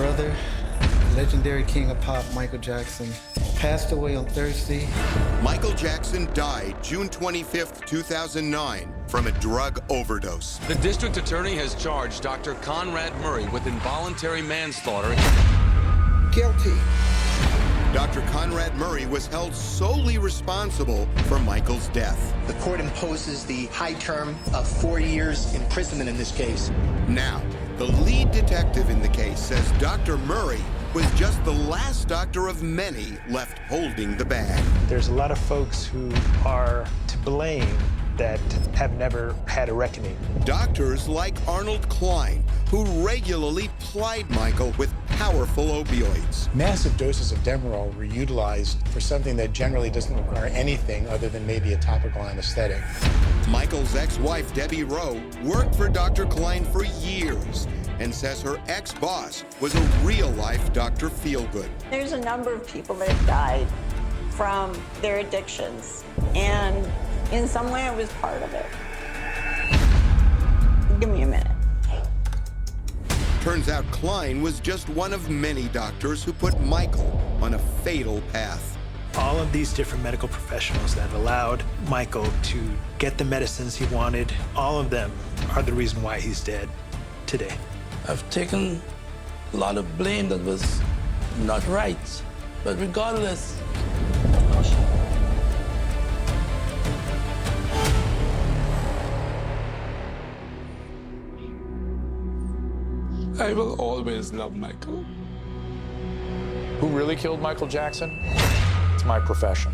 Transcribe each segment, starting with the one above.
brother, legendary king of pop, Michael Jackson, passed away on Thursday. Michael Jackson died June 25th, 2009, from a drug overdose. The district attorney has charged Dr. Conrad Murray with involuntary manslaughter. Guilty. Dr. Conrad Murray was held solely responsible for Michael's death. The court imposes the high term of 4 years imprisonment in this case. Now, the lead detective in the case says Dr. Murray was just the last doctor of many left holding the bag. There's a lot of folks who are to blame that have never had a reckoning. Doctors like Arnold Klein, who regularly plied Michael with powerful opioids. Massive doses of Demerol were utilized for something that generally doesn't require anything other than maybe a topical anesthetic. Michael's ex-wife, Debbie Rowe, worked for Dr. Klein for years and says her ex-boss was a real-life Dr. Feelgood. There's a number of people that have died from their addictions, and in some way I was part of it. Give me a minute. Turns out Klein was just one of many doctors who put Michael on a fatal path. All of these different medical professionals that allowed Michael to get the medicines he wanted, all of them are the reason why he's dead today. I've taken a lot of blame that was not right, but regardless, I will always love Michael. Who really killed Michael Jackson? It's my profession.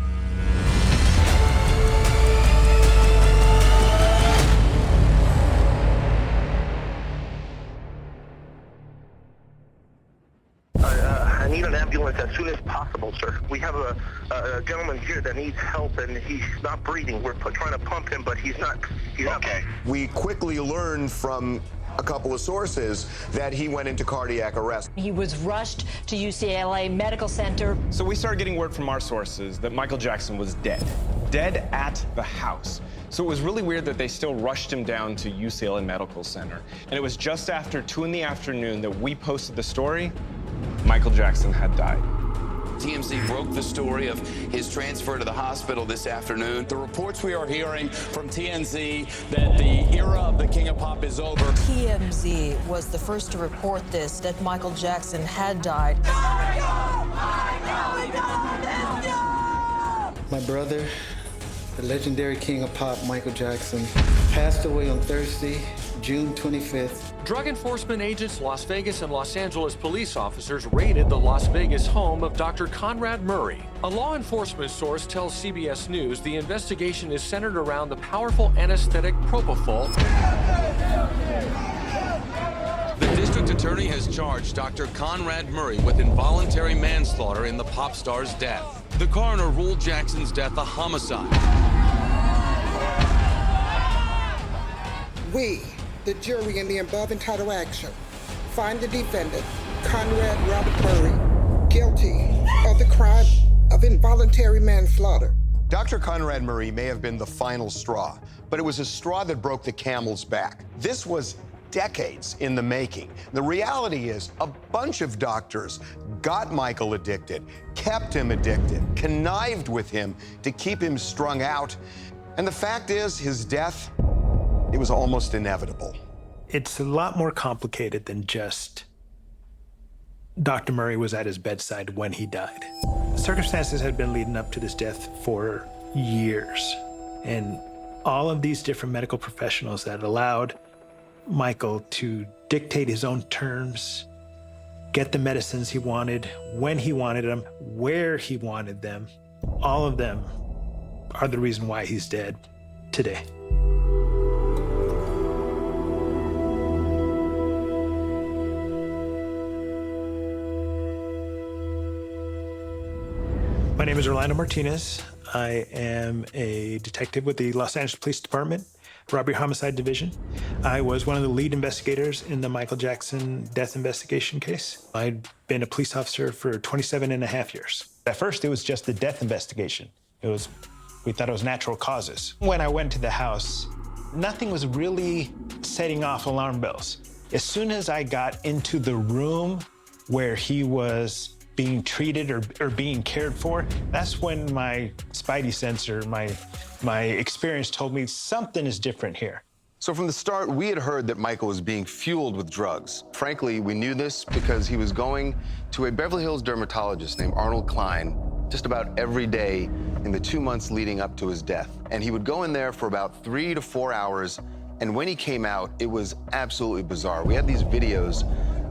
I need an ambulance as soon as possible, sir. We have a gentleman here that needs help, and he's not breathing. We're trying to pump him, but he's not. Okay. We quickly learned from a couple of sources that he went into cardiac arrest. He was rushed to UCLA Medical Center. So we started getting word from our sources that Michael Jackson was dead at the house. So it was really weird that they still rushed him down to UCLA Medical Center. And it was just after 2 in the afternoon that we posted the story. Michael Jackson had died. TMZ broke the story of his transfer to the hospital this afternoon. The reports we are hearing from TMZ that the era of the King of Pop is over. TMZ was the first to report this, that Michael Jackson had died. My brother, the legendary king of pop, Michael Jackson, passed away on Thursday, June 25th. Drug enforcement agents, Las Vegas and Los Angeles police officers raided the Las Vegas home of Dr. Conrad Murray. A law enforcement source tells CBS News the investigation is centered around the powerful anesthetic propofol. The district attorney has charged Dr. Conrad Murray with involuntary manslaughter in the pop star's death. The coroner ruled Jackson's death a homicide. We, the jury in the above entitled action, find the defendant, Conrad Robert Murray, guilty of the crime of involuntary manslaughter. Dr. Conrad Murray may have been the final straw, but it was a straw that broke the camel's back. This was decades in the making. The reality is a bunch of doctors got Michael addicted, kept him addicted, connived with him to keep him strung out. And the fact is, his death, it was almost inevitable. It's a lot more complicated than just Dr. Murray was at his bedside when he died. Circumstances had been leading up to this death for years. And all of these different medical professionals that allowed Michael to dictate his own terms, get the medicines he wanted, when he wanted them, where he wanted them, all of them are the reason why he's dead today. My name is Orlando Martinez. I am a detective with the Los Angeles Police Department, Robbery Homicide Division. I was one of the lead investigators in the Michael Jackson death investigation case. I'd been a police officer for 27.5 years. At first, it was just the death investigation. We thought it was natural causes. When I went to the house, nothing was really setting off alarm bells. As soon as I got into the room, where he was being treated or being cared for, that's when my spidey sensor, my experience told me something is different here. So from the start, we had heard that Michael was being fueled with drugs. Frankly, we knew this because he was going to a Beverly Hills dermatologist named Arnold Klein just about every day in the 2 months leading up to his death. And he would go in there for about 3 to 4 hours, and when he came out, it was absolutely bizarre. We had these videos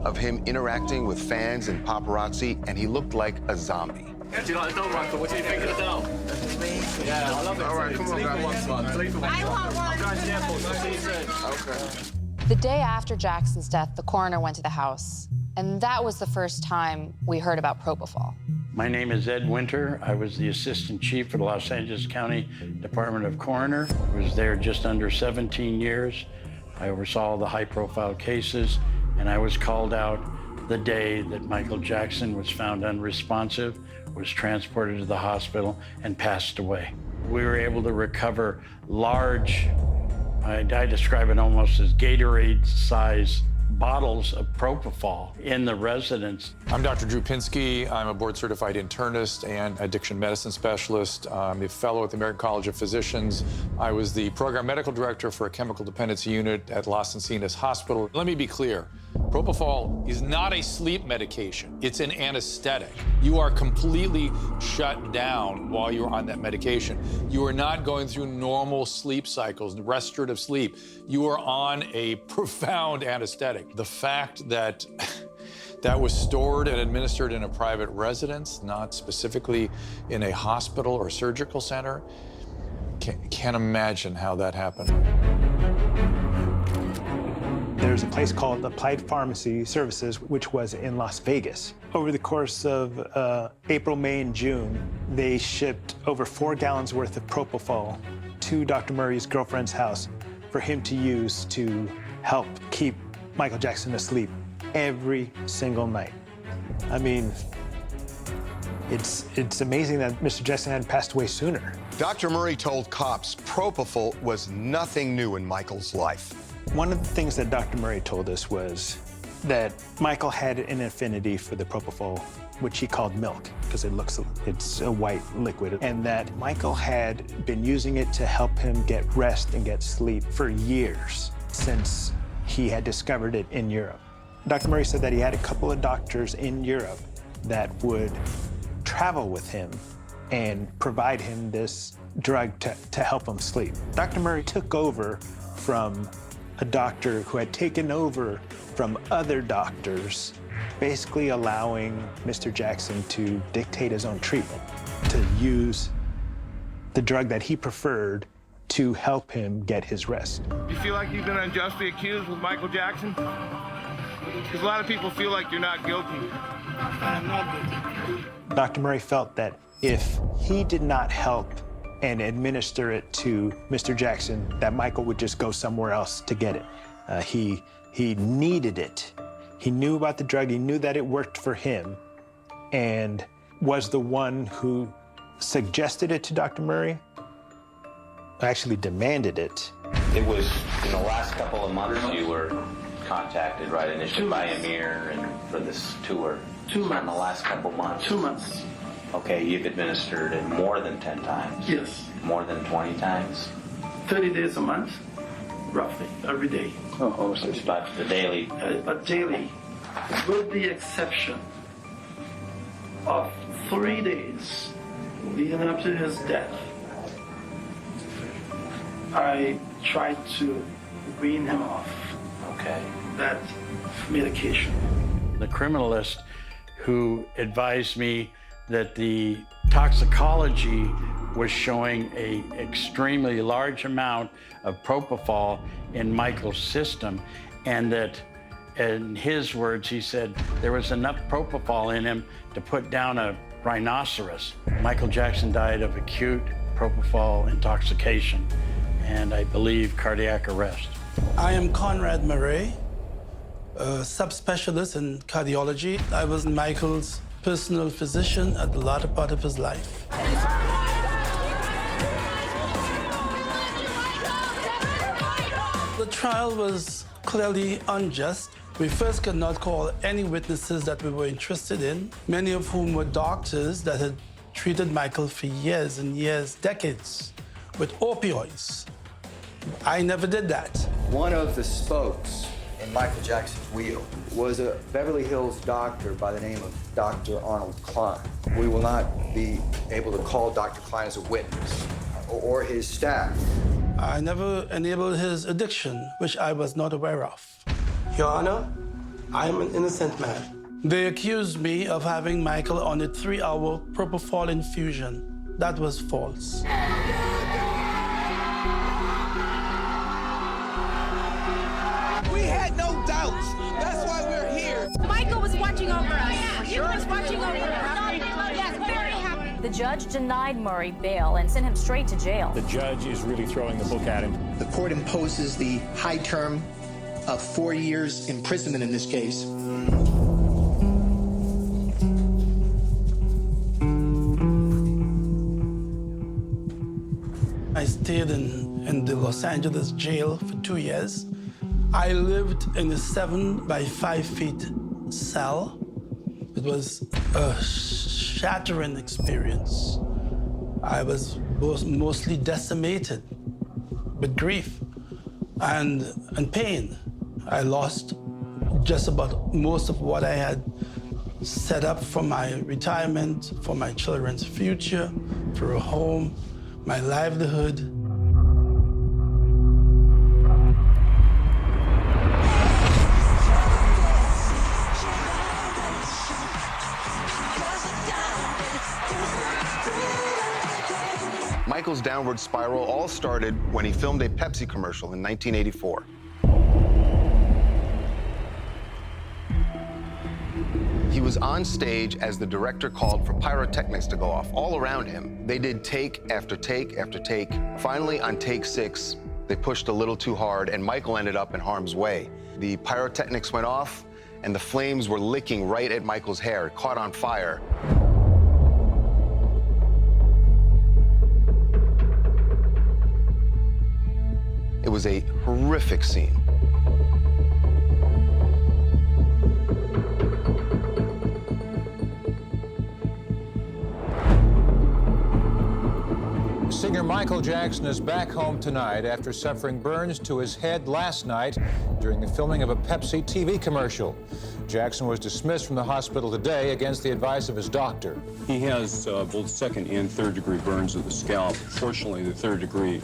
of him interacting with fans and paparazzi, and he looked like a zombie. Do you like the doll, Michael? What do you think of the doll? That's amazing. Yeah, I love it. All right, come on, guys. I want one. I'm going to the airport. I'll see you soon. Okay. The day after Jackson's death, the coroner went to the house, and that was the first time we heard about propofol. My name is Ed Winter. I was the assistant chief for the Los Angeles County Department of Coroner. I was there just under 17 years. I oversaw the high-profile cases, and I was called out the day that Michael Jackson was found unresponsive, was transported to the hospital, and passed away. We were able to recover large, I describe it almost as Gatorade-size bottles of propofol in the residence. I'm Dr. Drew Pinsky. I'm a board-certified internist and addiction medicine specialist. I'm a fellow at the American College of Physicians. I was the program medical director for a chemical dependency unit at Las Encinas Hospital. Let me be clear. Propofol is not a sleep medication. It's an anesthetic. You are completely shut down while you're on that medication. You are not going through normal sleep cycles, restorative sleep. You are on a profound anesthetic. The fact that that was stored and administered in a private residence, not specifically in a hospital or surgical center, can't imagine how that happened. There's a place called Applied Pharmacy Services, which was in Las Vegas. Over the course of April, May, and June, they shipped over 4 gallons worth of propofol to Dr. Murray's girlfriend's house for him to use to help keep Michael Jackson asleep every single night. I mean, it's amazing that Mr. Jackson hadn't passed away sooner. Dr. Murray told cops propofol was nothing new in Michael's life. One of the things that Dr. Murray told us was that Michael had an affinity for the propofol, which he called milk, because it's a white liquid, and that Michael had been using it to help him get rest and get sleep for years, since he had discovered it in Europe. Dr. Murray said that he had a couple of doctors in Europe that would travel with him and provide him this drug to help him sleep. Dr. Murray took over from a doctor who had taken over from other doctors, basically allowing Mr. Jackson to dictate his own treatment, to use the drug that he preferred to help him get his rest. You feel like you've been unjustly accused with Michael Jackson? Because a lot of people feel like you're not guilty. I'm not guilty. Dr. Murray felt that if he did not help and administer it to Mr. Jackson, that Michael would just go somewhere else to get it. He needed it. He knew about the drug, he knew that it worked for him, and was the one who suggested it to Dr. Murray, actually demanded it. It was in the last couple of months you were contacted, right, initially by Amir and for this tour. 2 months. In the last couple months. 2 months. Okay, you've administered it more than 10 times? Yes. More than 20 times? 30 days a month, roughly, every day. Oh, so it's about the daily? But daily, with the exception of 3 days leading up to his death, I tried to wean him off that medication. The criminalist who advised me that the toxicology was showing an extremely large amount of propofol in Michael's system, and that, in his words, he said there was enough propofol in him to put down a rhinoceros. Michael Jackson died of acute propofol intoxication and, I believe, cardiac arrest. I am Conrad Murray, a subspecialist in cardiology. I was Michael's personal physician at the latter part of his life. The trial was clearly unjust. We first could not call any witnesses that we were interested in, many of whom were doctors that had treated Michael for years and years, decades, with opioids. I never did that. One of the spokes in Michael Jackson's wheel was a Beverly Hills doctor by the name of Dr. Arnold Klein. We will not be able to call Dr. Klein as a witness or his staff. I never enabled his addiction, which I was not aware of. Your Honor, I am an innocent man. They accused me of having Michael on a 3-hour propofol infusion. That was false. We had no doubts. That's why we're here. Michael was watching over us. He was watching over us. Yes, very happy. The judge denied Murray bail and sent him straight to jail. The judge is really throwing the book at him. The court imposes the high term of 4 years imprisonment in this case. I stayed in the Los Angeles jail for 2 years. I lived in a 7 by 5 feet cell. It was a shattering experience. I was mostly decimated with grief and pain. I lost just about most of what I had set up for my retirement, for my children's future, for a home, my livelihood. Michael's downward spiral all started when he filmed a Pepsi commercial in 1984. He was on stage as the director called for pyrotechnics to go off all around him. They did take after take after take. Finally, on take 6, they pushed a little too hard, and Michael ended up in harm's way. The pyrotechnics went off, and the flames were licking right at Michael's hair. It caught on fire. It was a horrific scene. Singer Michael Jackson is back home tonight after suffering burns to his head last night during the filming of a Pepsi TV commercial. Jackson was dismissed from the hospital today against the advice of his doctor. He has both second and third degree burns of the scalp. Fortunately, the third degree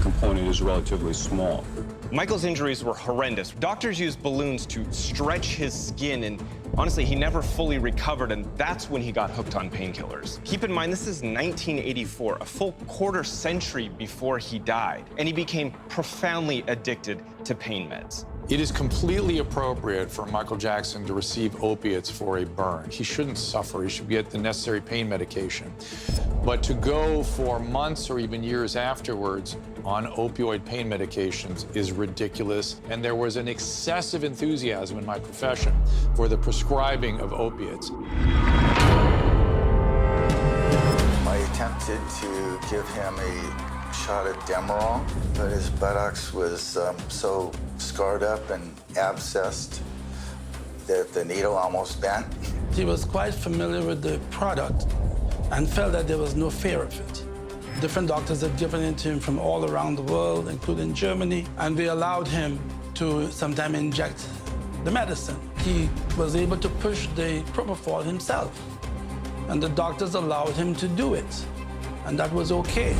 component is relatively small. Michael's injuries were horrendous. Doctors used balloons to stretch his skin, and honestly, he never fully recovered, and that's when he got hooked on painkillers. Keep in mind, this is 1984, a full quarter century before he died, and he became profoundly addicted to pain meds. It is completely appropriate for Michael Jackson to receive opiates for a burn. He shouldn't suffer. He should get the necessary pain medication. But to go for months or even years afterwards on opioid pain medications is ridiculous. And there was an excessive enthusiasm in my profession for the prescribing of opiates. I attempted to give him a shot of Demerol, but his buttocks was so scarred up and abscessed that the needle almost bent. He was quite familiar with the product and felt that there was no fear of it. Different doctors had given it to him from all around the world, including Germany, and they allowed him to sometimes inject the medicine. He was able to push the propofol himself, and the doctors allowed him to do it, and that was okay.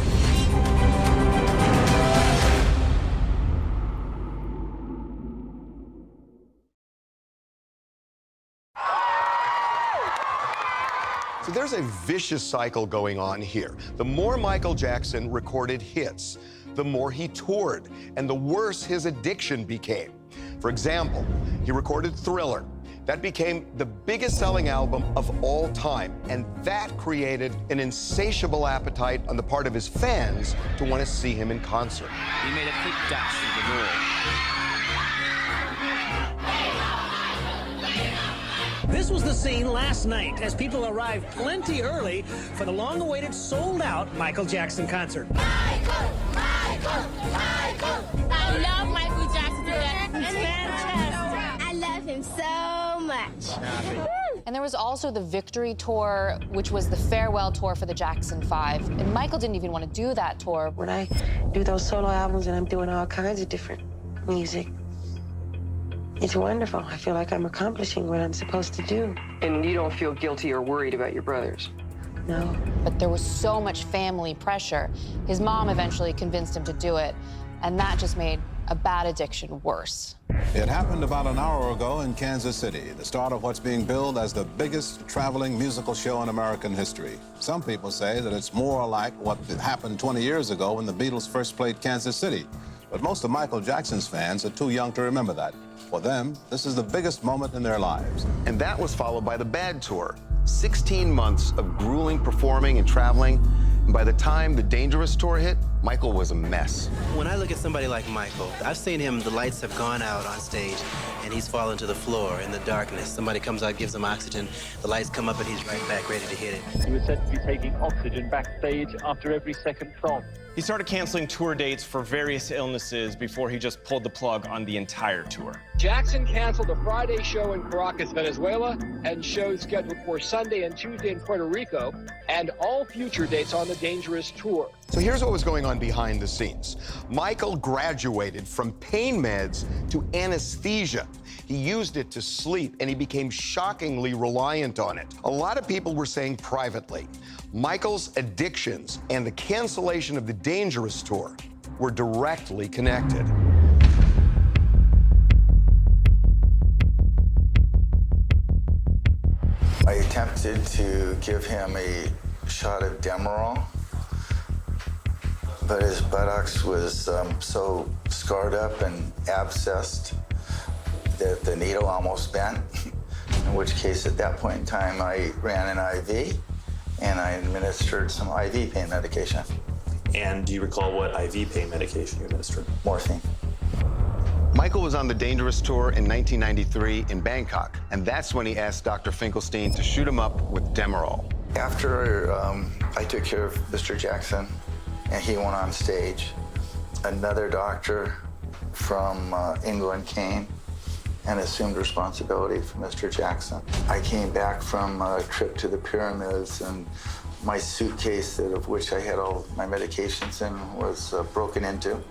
So there's a vicious cycle going on here. The more Michael Jackson recorded hits, the more he toured, and the worse his addiction became. For example, he recorded Thriller. That became the biggest selling album of all time, and that created an insatiable appetite on the part of his fans to want to see him in concert. He made a quick dash for the door. This was the scene last night as people arrived plenty early for the long-awaited, sold-out Michael Jackson concert. Michael! I love Michael Jackson. It's fantastic. I love him so much. And there was also the Victory Tour, which was the farewell tour for the Jackson 5. And Michael didn't even want to do that tour. When I do those solo albums and I'm doing all kinds of different music, it's wonderful. I feel like I'm accomplishing what I'm supposed to do. And you don't feel guilty or worried about your brothers? No. But there was so much family pressure. His mom eventually convinced him to do it, and that just made a bad addiction worse. It happened about an hour ago in Kansas City, the start of what's being billed as the biggest traveling musical show in American history. Some people say that it's more like what happened 20 years ago when the Beatles first played Kansas City. But most of Michael Jackson's fans are too young to remember that. For them, this is the biggest moment in their lives. And that was followed by the Bad Tour. 16 months of grueling performing and traveling. And by the time the Dangerous Tour hit, Michael was a mess. When I look at somebody like Michael, I've seen him, the lights have gone out on stage, and he's fallen to the floor in the darkness. Somebody comes out, gives him oxygen, the lights come up, and he's right back ready to hit it. He was said to be taking oxygen backstage after every second song. He started canceling tour dates for various illnesses before he just pulled the plug on the entire tour. Jackson canceled a Friday show in Caracas, Venezuela, and shows scheduled for Sunday and Tuesday in Puerto Rico, and all future dates on the Dangerous Tour. So here's what was going on behind the scenes. Michael graduated from pain meds to anesthesia. He used it to sleep, and he became shockingly reliant on it. A lot of people were saying privately, Michael's addictions and the cancellation of the Dangerous Tour were directly connected. I attempted to give him a shot of Demerol, but his buttocks was so scarred up and abscessed that the needle almost bent, in which case at that point in time I ran an IV and I administered some IV pain medication. And do you recall what IV pain medication you administered? Morphine. Michael was on the Dangerous Tour in 1993 in Bangkok, and that's when he asked Dr. Finkelstein to shoot him up with Demerol. After I took care of Mr. Jackson and he went on stage, another doctor from England came and assumed responsibility for Mr. Jackson. I came back from a trip to the pyramids, and my suitcase, of which I had all my medications in, was broken into.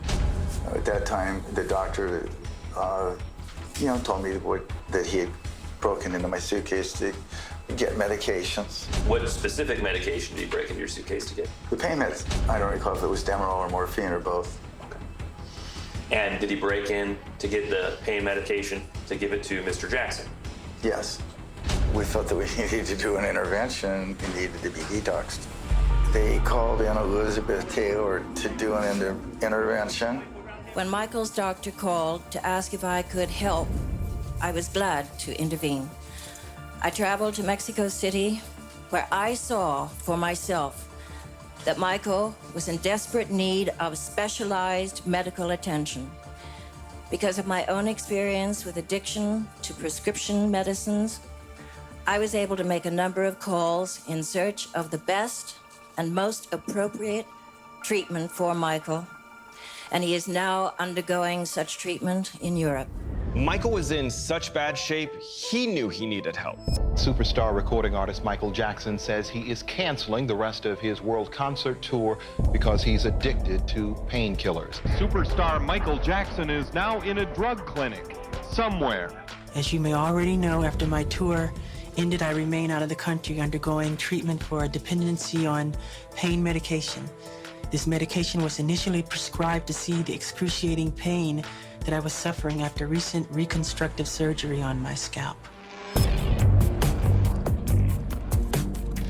At that time, the doctor, told me that he had broken into my suitcase to get medications. What specific medication did you break into your suitcase to get? The pain meds. I don't recall if it was Demerol or morphine or both. And did he break in to get the pain medication to give it to Mr. Jackson? Yes. We felt that we needed to do an intervention. He needed to be detoxed. They called in Elizabeth Taylor to do an intervention. When Michael's doctor called to ask if I could help, I was glad to intervene. I traveled to Mexico City, where I saw for myself that Michael was in desperate need of specialized medical attention. Because of my own experience with addiction to prescription medicines, I was able to make a number of calls in search of the best and most appropriate treatment for Michael, and he is now undergoing such treatment in Europe. Michael was in such bad shape, he knew he needed help. Superstar recording artist Michael Jackson says he is canceling the rest of his world concert tour because he's addicted to painkillers. Superstar Michael Jackson is now in a drug clinic somewhere. As you may already know, after my tour ended, I remain out of the country undergoing treatment for a dependency on pain medication. This medication was initially prescribed to see the excruciating pain that I was suffering after recent reconstructive surgery on my scalp.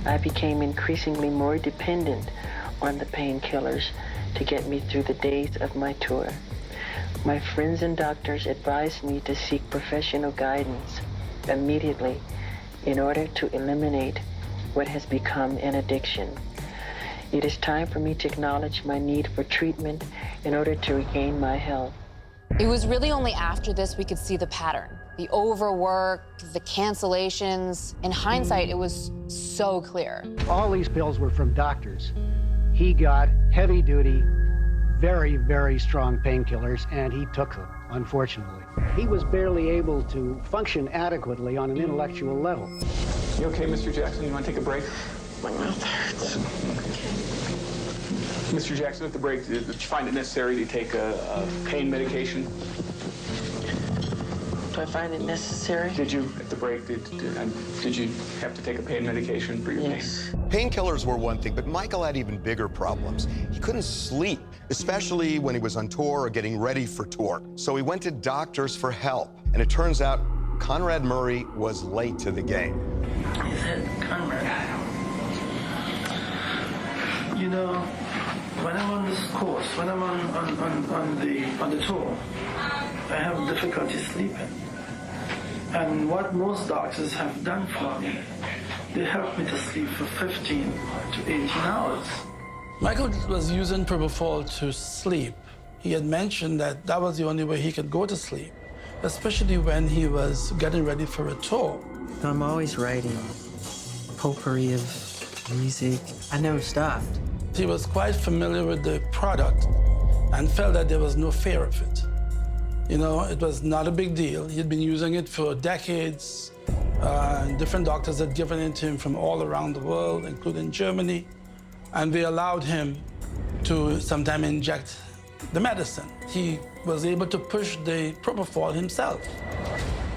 I became increasingly more dependent on the painkillers to get me through the days of my tour. My friends and doctors advised me to seek professional guidance immediately in order to eliminate what has become an addiction. It is time for me to acknowledge my need for treatment in order to regain my health. It was really only after this we could see the pattern. The overwork, the cancellations. In hindsight, it was so clear. All these pills were from doctors. He got heavy-duty, very, very strong painkillers, and he took them. unfortunately. He was barely able to function adequately on an intellectual level. You okay, Mr. Jackson? You want to take a break? My mouth hurts. Mr. Jackson, at the break, did you find it necessary to take a pain medication? Do I find it necessary? Did you, at the break, did you have to take a pain medication for your pain? Painkillers were one thing, but Michael had even bigger problems. He couldn't sleep, especially when he was on tour or getting ready for tour. So he went to doctors for help. And it turns out Conrad Murray was late to the game. He said, Conrad, you know, when I'm on this course, when I'm on the tour, I have difficulty sleeping. And what most doctors have done for me, they help me to sleep for 15 to 18 hours. Michael was using propofol to sleep. He had mentioned that that was the only way he could go to sleep, especially when he was getting ready for a tour. I'm always writing potpourri of music. I never stopped. He was quite familiar with the product and felt that there was no fear of it. You know, it was not a big deal. He had been using it for decades. Different doctors had given it to him from all around the world, including Germany. And they allowed him to sometimes inject the medicine. He was able to push the propofol himself.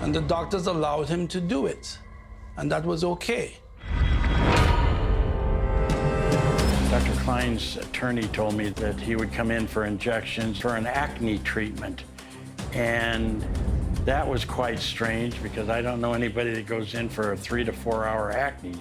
And the doctors allowed him to do it. And that was okay. Dr. Klein's attorney told me that he would come in for injections for an acne treatment. And that was quite strange because I don't know anybody that goes in for a 3 to 4 hour acne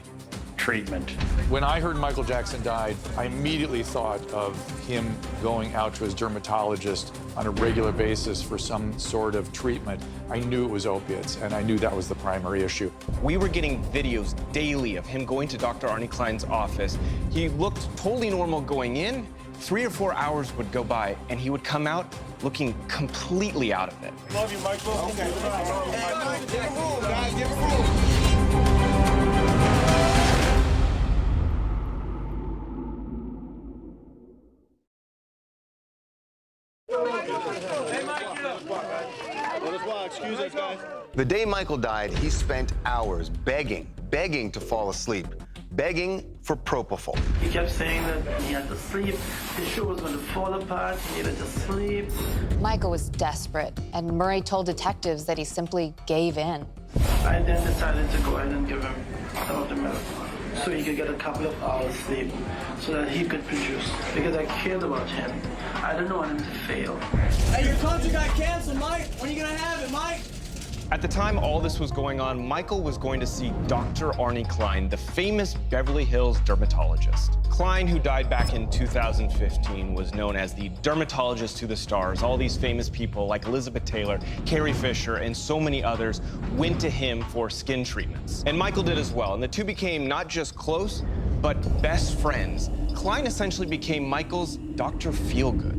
treatment. When I heard Michael Jackson died, I immediately thought of him going out to his dermatologist on a regular basis for some sort of treatment. I knew it was opiates, and I knew that was the primary issue. We were getting videos daily of him going to Dr. Arnie Klein's office. He looked totally normal going in. 3 or 4 hours would go by, and he would come out looking completely out of it. Love you, Michael. Okay. Give him room, guys. Give him Excuse us, guys. The day Michael died, he spent hours begging to fall asleep, begging for propofol. He kept saying that he had to sleep, his shoe was going to fall apart, he needed to sleep. Michael was desperate, and Murray told detectives that he simply gave in. I then decided to go ahead and give him some of the medicine so he could get a couple of hours sleep so that he could produce, because I cared about him. I didn't want him to fail. Hey, your concert got canceled, Mike. When are you gonna have it, Mike? At the time all this was going on, Michael was going to see Dr. Arnie Klein, the famous Beverly Hills dermatologist. Klein, who died back in 2015, was known as the dermatologist to the stars. All these famous people like Elizabeth Taylor, Carrie Fisher, and so many others went to him for skin treatments. And Michael did as well, and the two became not just close, but best friends. Klein essentially became Michael's Dr. Feelgood.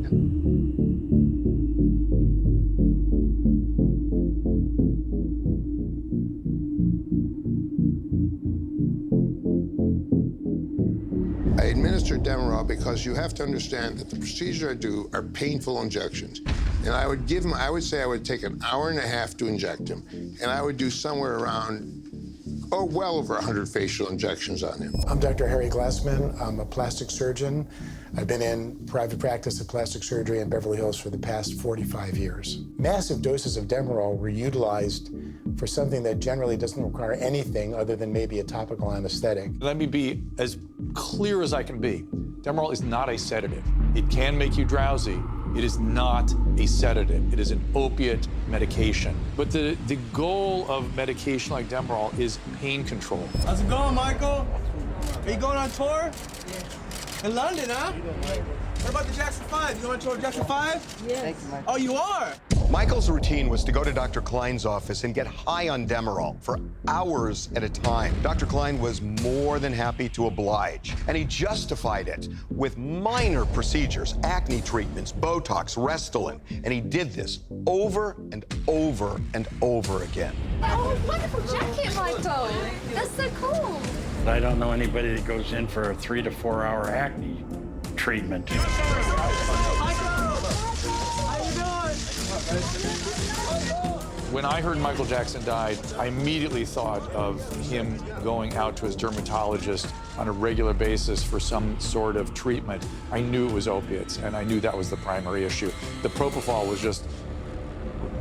I administered Demerol because you have to understand that the procedure I do are painful injections. And I would give him, I would say I would take an hour and a half to inject him. And I would do somewhere around, well over 100 facial injections on him. I'm Dr. Harry Glassman. I'm a plastic surgeon. I've been in private practice of plastic surgery in Beverly Hills for the past 45 years. Massive doses of Demerol were utilized for something that generally doesn't require anything other than maybe a topical anesthetic. Let me be as clear as I can be. Demerol is not a sedative. It can make you drowsy. It is not a sedative. It is an opiate medication. But the goal of medication like Demerol is pain control. How's it going, Michael? Are you going on tour? In London, huh? What about the Jackson 5? You going on tour with Jackson 5? Yes. Thank you, Michael. Oh, you are? Michael's routine was to go to Dr. Klein's office and get high on Demerol for hours at a time. Dr. Klein was more than happy to oblige, and he justified it with minor procedures, acne treatments, Botox, Restylane, and he did this over and over and over again. Oh, wonderful jacket, Michael. That's so cool. I don't know anybody that goes in for a 3 to 4 hour acne treatment. When I heard Michael Jackson died, I immediately thought of him going out to his dermatologist on a regular basis for some sort of treatment. I knew it was opiates, and I knew that was the primary issue. The propofol was just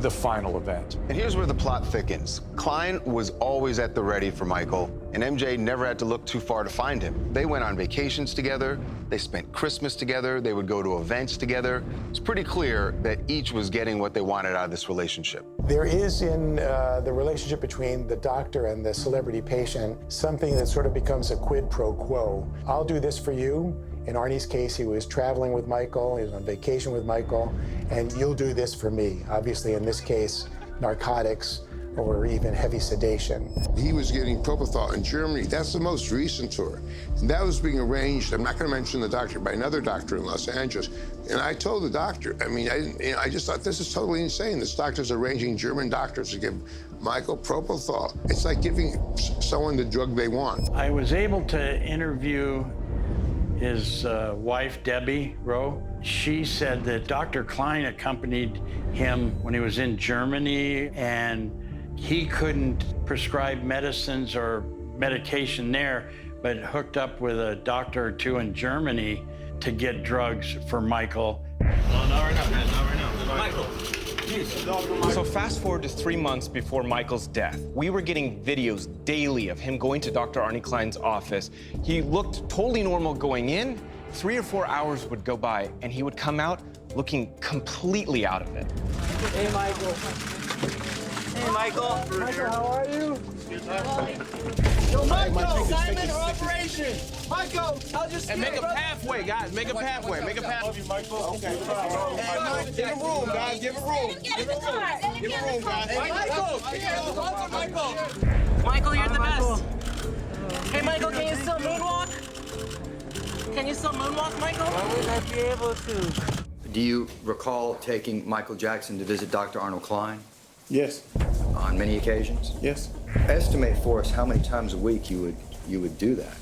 the final event. And here's where the plot thickens. Klein was always at the ready for Michael, and MJ never had to look too far to find him. They went on vacations together, they spent Christmas together, they would go to events together. It's pretty clear that each was getting what they wanted out of this relationship. There is in the relationship between the doctor and the celebrity patient something that sort of becomes a quid pro quo. I'll do this for you. In Arnie's case, he was traveling with Michael, he was on vacation with Michael, and you'll do this for me. Obviously, in this case, narcotics or even heavy sedation. He was getting propofol in Germany. That's the most recent tour. And that was being arranged, I'm not going to mention the doctor, by another doctor in Los Angeles. And I told the doctor, I just thought, this is totally insane. This doctor's arranging German doctors to give Michael propofol. It's like giving someone the drug they want. I was able to interview his wife, Debbie Rowe. She said that Dr. Klein accompanied him when he was in Germany, and he couldn't prescribe medicines or medication there, but hooked up with a doctor or two in Germany to get drugs for Michael. Michael. So fast forward to 3 months before Michael's death. We were getting videos daily of him going to Dr. Arnie Klein's office. He looked totally normal going in. 3 or 4 hours would go by, and he would come out looking completely out of it. Hey, Michael. Hey, Michael. Michael, how are you? Yo, Michael, Simon or operation? Michael, I'll just and make a pathway, guys. Make a pathway. Make a pathway. Love you, Michael. Okay. Hey, Mike, give a room, guys. Give a room. Give a room. Give a room, guys. Hey, Michael. Michael, you're the best. Hey, Michael, can you still moonwalk? Can you still moonwalk, Michael? Why would I be able to? Do you recall taking Michael Jackson to visit Dr. Arnold Klein? Yes. On many occasions? Yes. Estimate for us how many times a week you would do that.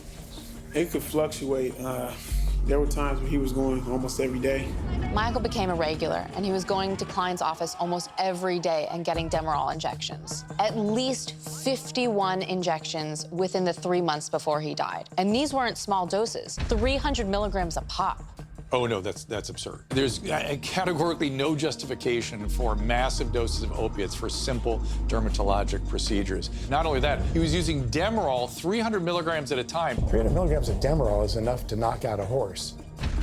It could fluctuate. There were times when he was going almost every day. Michael became a regular, and he was going to Klein's office almost every day and getting Demerol injections. At least 51 injections within the 3 months before he died. And these weren't small doses, 300 milligrams a pop. Oh, no, that's absurd. There's categorically no justification for massive doses of opiates for simple dermatologic procedures. Not only that, he was using Demerol 300 milligrams at a time. 300 milligrams of Demerol is enough to knock out a horse.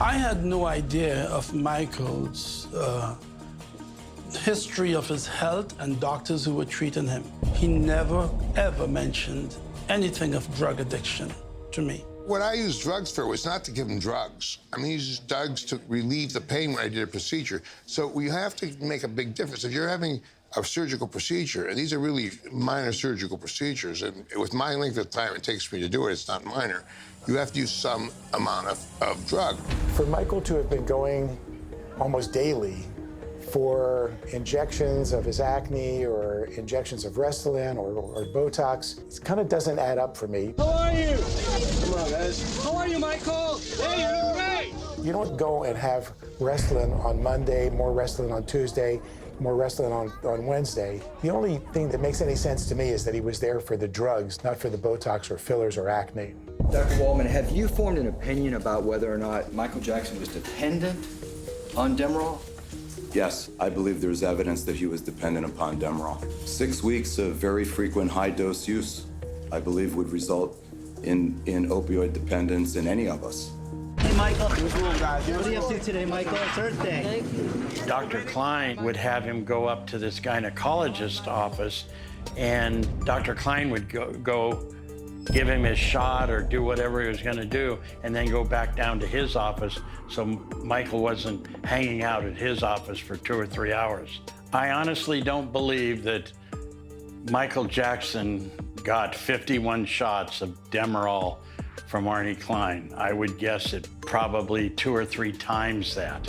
I had no idea of Michael's history of his health and doctors who were treating him. He never, ever mentioned anything of drug addiction to me. What I used drugs for was not to give him drugs. I mean, he used drugs to relieve the pain when I did a procedure. So we have to make a big difference. If you're having a surgical procedure, and these are really minor surgical procedures, and with my length of time it takes for me to do it, it's not minor, you have to use some amount of drug. For Michael to have been going almost daily for injections of his acne or injections of Restylane or Botox, it kind of doesn't add up for me. How are you? Come on, guys. How are you, Michael? Hey, you look great. You don't go and have Restylane on Monday, more Restylane on Tuesday, more Restylane on Wednesday. The only thing that makes any sense to me is that he was there for the drugs, not for the Botox or fillers or acne. Dr. Waldman, have you formed an opinion about whether or not Michael Jackson was dependent on Demerol? Yes, I believe there's evidence that he was dependent upon Demerol. 6 weeks of very frequent high-dose use, I believe, would result in opioid dependence in any of us. Hey, Michael. What are you up to today, Michael? It's Earth Day. Dr. Klein would have him go up to this gynecologist's office, and Dr. Klein would go give him his shot or do whatever he was going to do, and then go back down to his office so Michael wasn't hanging out at his office for 2 or 3 hours. I honestly don't believe that Michael Jackson got 51 shots of Demerol from Arnie Klein. I would guess it probably 2 or 3 times that.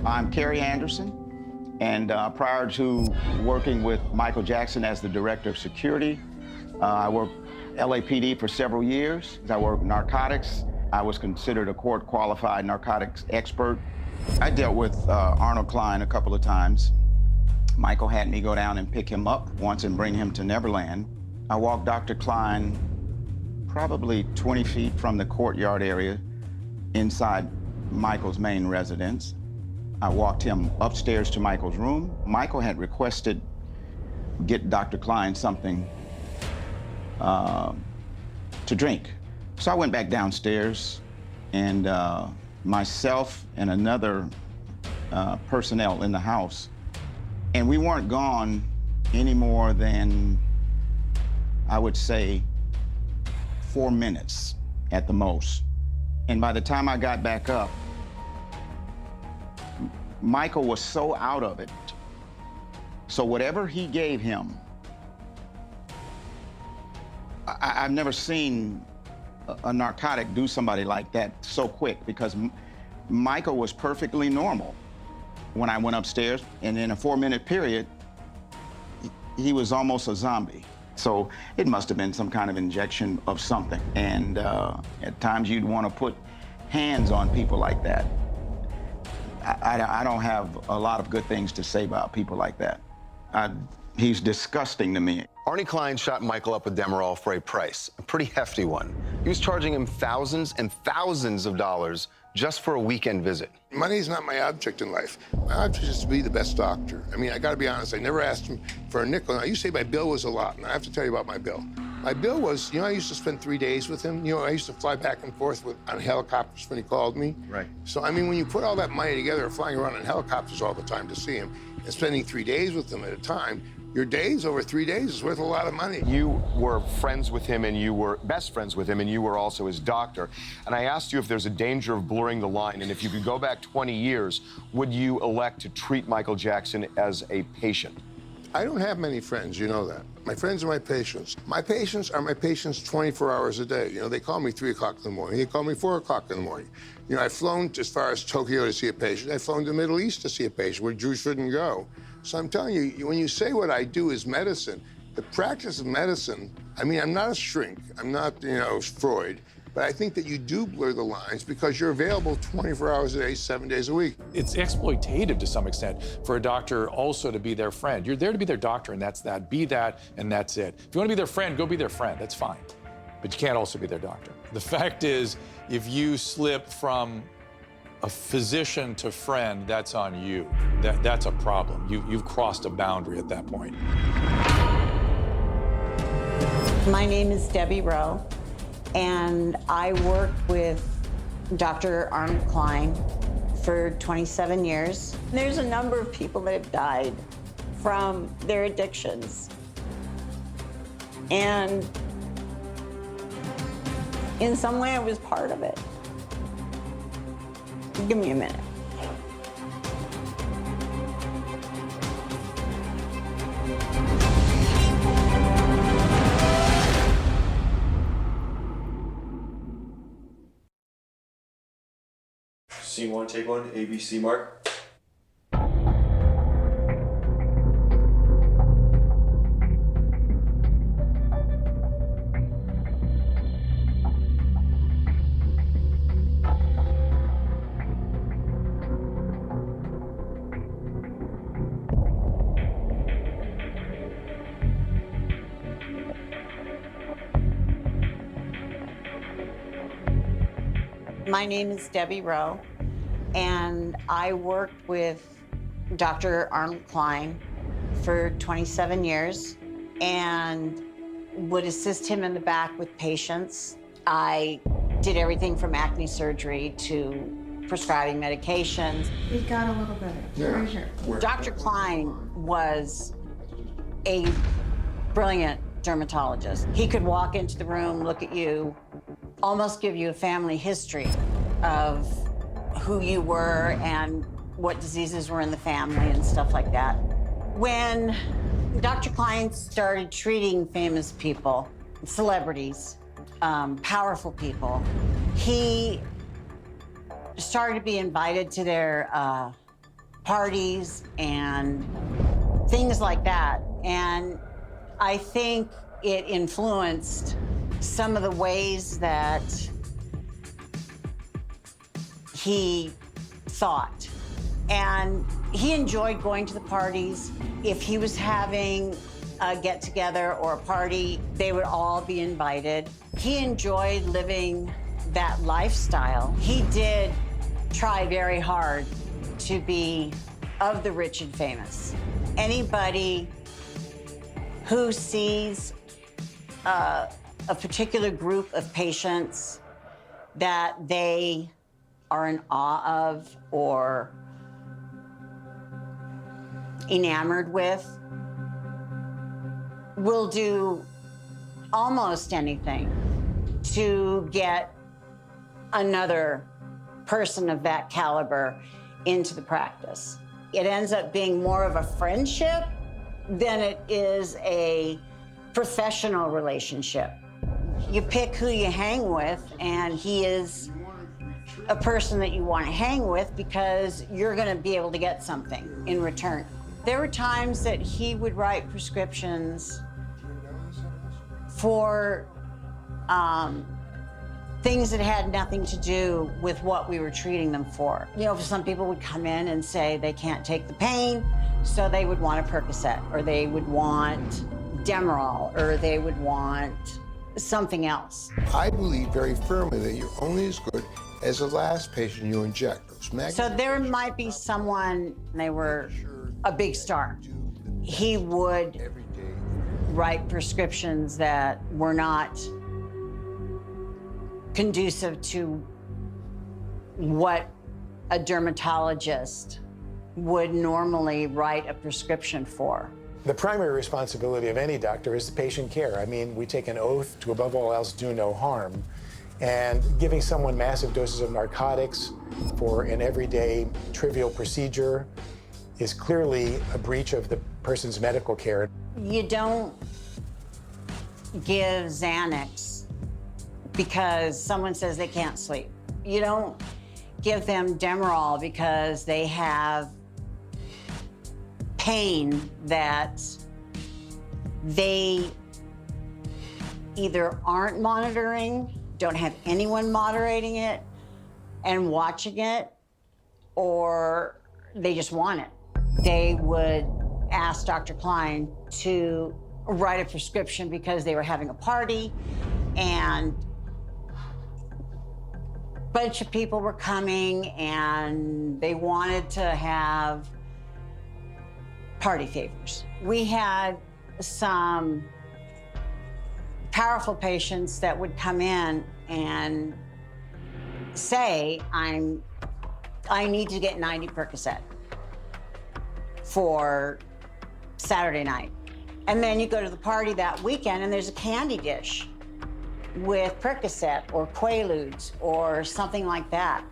I'm Kerry Anderson. And prior to working with Michael Jackson as the director of security, I worked LAPD for several years. I worked narcotics. I was considered a court-qualified narcotics expert. I dealt with Arnold Klein a couple of times. Michael had me go down and pick him up once and bring him to Neverland. I walked Dr. Klein probably 20 feet from the courtyard area inside Michael's main residence. I walked him upstairs to Michael's room. Michael had requested get Dr. Klein something to drink. So I went back downstairs, and myself and another personnel in the house, and we weren't gone any more than, I would say, 4 minutes at the most. And by the time I got back up, Michael was so out of it. So whatever he gave him, I've never seen a narcotic do somebody like that so quick, because Michael was perfectly normal when I went upstairs, and in a 4-minute period, he was almost a zombie. So it must have been some kind of injection of something. And at times you'd want to put hands on people like that. I don't have a lot of good things to say about people like that. He's disgusting to me. Arnie Klein shot Michael up with Demerol for a price, a pretty hefty one. He was charging him thousands and thousands of dollars just for a weekend visit. Money's not my object in life. My object is to be the best doctor. I mean, I gotta be honest, I never asked him for a nickel. Now, you say my bill was a lot, and I have to tell you about my bill. My bill was, I used to spend 3 days with him. I used to fly back and forth on helicopters when he called me. Right. So, I mean, when you put all that money together, flying around in helicopters all the time to see him, and spending 3 days with him at a time, your days over 3 days is worth a lot of money. You were friends with him, and you were best friends with him, and you were also his doctor. And I asked you if there's a danger of blurring the line, and if you could go back 20 years, would you elect to treat Michael Jackson as a patient? I don't have many friends, you know that. My friends are my patients. My patients are my patients 24 hours a day. They call me 3 o'clock in the morning. They call me 4 o'clock in the morning. I've flown as far as Tokyo to see a patient. I've flown to the Middle East to see a patient where Jews shouldn't go. So I'm telling you, when you say what I do is medicine, the practice of medicine, I mean, I'm not a shrink. I'm not, Freud. But I think that you do blur the lines because you're available 24 hours a day, 7 days a week. It's exploitative to some extent for a doctor also to be their friend. You're there to be their doctor, and that's that. Be that, and that's it. If you want to be their friend, go be their friend. That's fine. But you can't also be their doctor. The fact is, if you slip from a physician to friend, that's on you. That's a problem. You've crossed a boundary at that point. My name is Debbie Rowe, and I worked with Dr. Arnold Klein for 27 years. There's a number of people that have died from their addictions. And in some way, I was part of it. Give me a minute. Scene 1, take 1, ABC mark. My name is Debbie Rowe, and I worked with Dr. Arnold Klein for 27 years and would assist him in the back with patients. I did everything from acne surgery to prescribing medications. It got a little better. Yeah. Where's your... Dr. Klein was a brilliant dermatologist. He could walk into the room, look at you, almost give you a family history of who you were and what diseases were in the family and stuff like that. When Dr. Klein started treating famous people, celebrities, powerful people, he started to be invited to their parties and things like that. And I think it influenced some of the ways that he thought. And he enjoyed going to the parties. If he was having a get-together or a party, they would all be invited. He enjoyed living that lifestyle. He did try very hard to be of the rich and famous. Anybody who sees a particular group of patients that they are in awe of or enamored with will do almost anything to get another person of that caliber into the practice. It ends up being more of a friendship than it is a professional relationship. You pick who you hang with, and he is a person that you want to hang with because you're going to be able to get something in return. There were times that he would write prescriptions for things that had nothing to do with what we were treating them for. You know, some people would come in and say they can't take the pain, so they would want a Percocet, or they would want Demerol, or they would want something else. I believe very firmly that you're only as good as the last patient you inject. So there might be someone, they were a big star. He would write prescriptions that were not conducive to what a dermatologist would normally write a prescription for. The primary responsibility of any doctor is the patient care. I mean, we take an oath to, above all else, do no harm. And giving someone massive doses of narcotics for an everyday trivial procedure is clearly a breach of the person's medical care. You don't give Xanax because someone says they can't sleep. You don't give them Demerol because they have pain that they either aren't monitoring, don't have anyone moderating it and watching it, or they just want it. They would ask Dr. Klein to write a prescription because they were having a party and a bunch of people were coming and they wanted to have party favors. We had some powerful patients that would come in and say, I need to get 90 Percocet for Saturday night. And then you go to the party that weekend and there's a candy dish with Percocet or Quaaludes or something like that.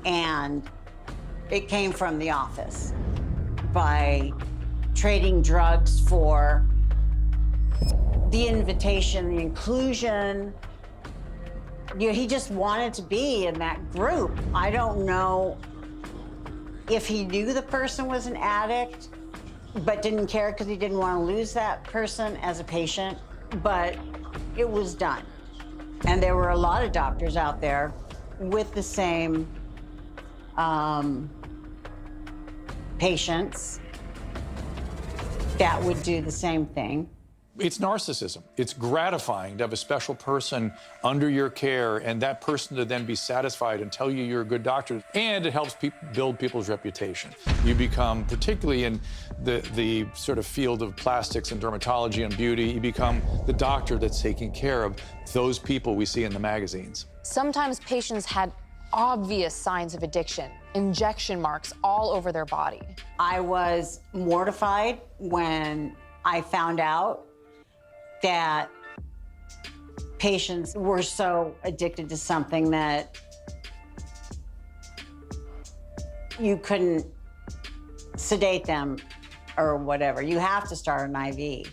And it came from the office by trading drugs for the invitation, the inclusion. You know, he just wanted to be in that group. I don't know if he knew the person was an addict, but didn't care because he didn't want to lose that person as a patient, but it was done. And there were a lot of doctors out there with the same patients that would do the same thing. It's narcissism. It's gratifying to have a special person under your care and that person to then be satisfied and tell you you're a good doctor. And it helps build people's reputation. You become, particularly in the sort of field of plastics and dermatology and beauty, you become the doctor that's taking care of those people we see in the magazines. Sometimes patients had obvious signs of addiction, injection marks all over their body. I was mortified when I found out that patients were so addicted to something that you couldn't sedate them or whatever. You have to start an IV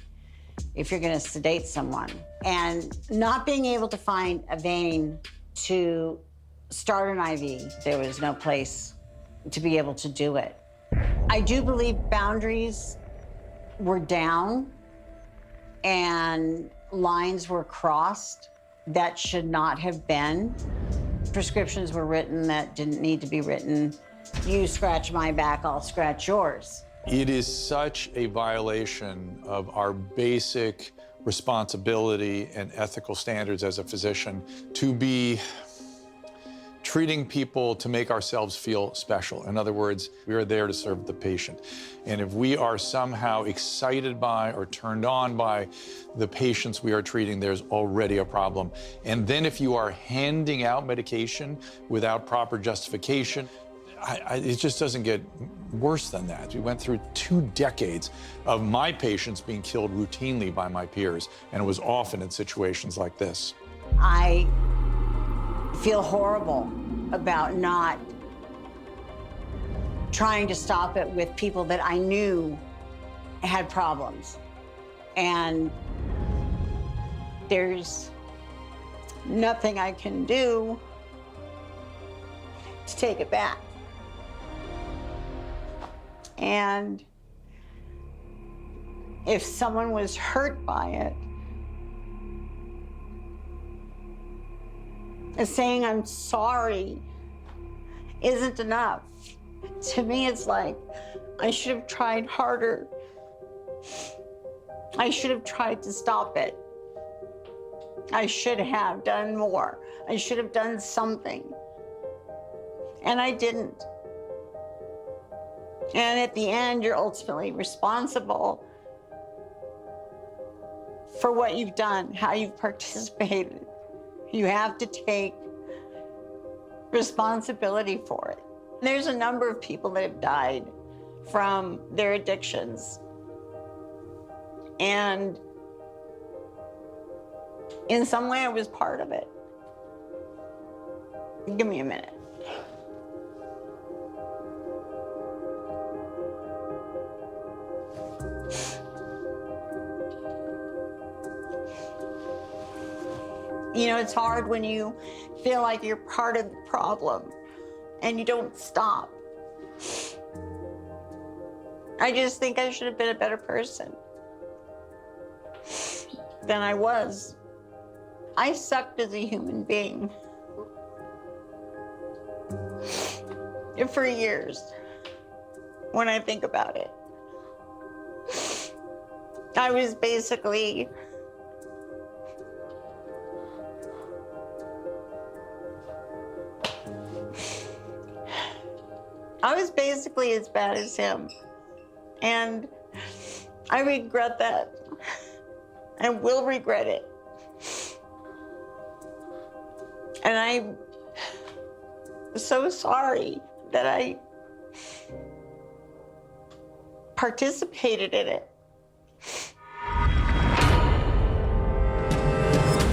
if you're going to sedate someone. And not being able to find a vein to start an IV, there was no place to be able to do it. I do believe boundaries were down and lines were crossed that should not have been. Prescriptions were written that didn't need to be written. You scratch my back, I'll scratch yours. It is such a violation of our basic responsibility and ethical standards as a physician to be treating people to make ourselves feel special. In other words, we are there to serve the patient. And if we are somehow excited by or turned on by the patients we are treating, there's already a problem. And then if you are handing out medication without proper justification, it just doesn't get worse than that. We went through 2 decades of my patients being killed routinely by my peers, and it was often in situations like this. I feel horrible about not trying to stop it with people that I knew had problems. And there's nothing I can do to take it back. And if someone was hurt by it, saying I'm sorry isn't enough. To me, it's like, I should have tried harder. I should have tried to stop it. I should have done more. I should have done something. And I didn't. And at the end, you're ultimately responsible for what you've done, how you've participated. You have to take responsibility for it. There's a number of people that have died from their addictions. And in some way, I was part of it. Give me a minute. You know, it's hard when you feel like you're part of the problem and you don't stop. I just think I should have been a better person than I was. I sucked as a human being for years when I think about it. I was basically as bad as him. And I regret that and will regret it. And I'm so sorry that I participated in it.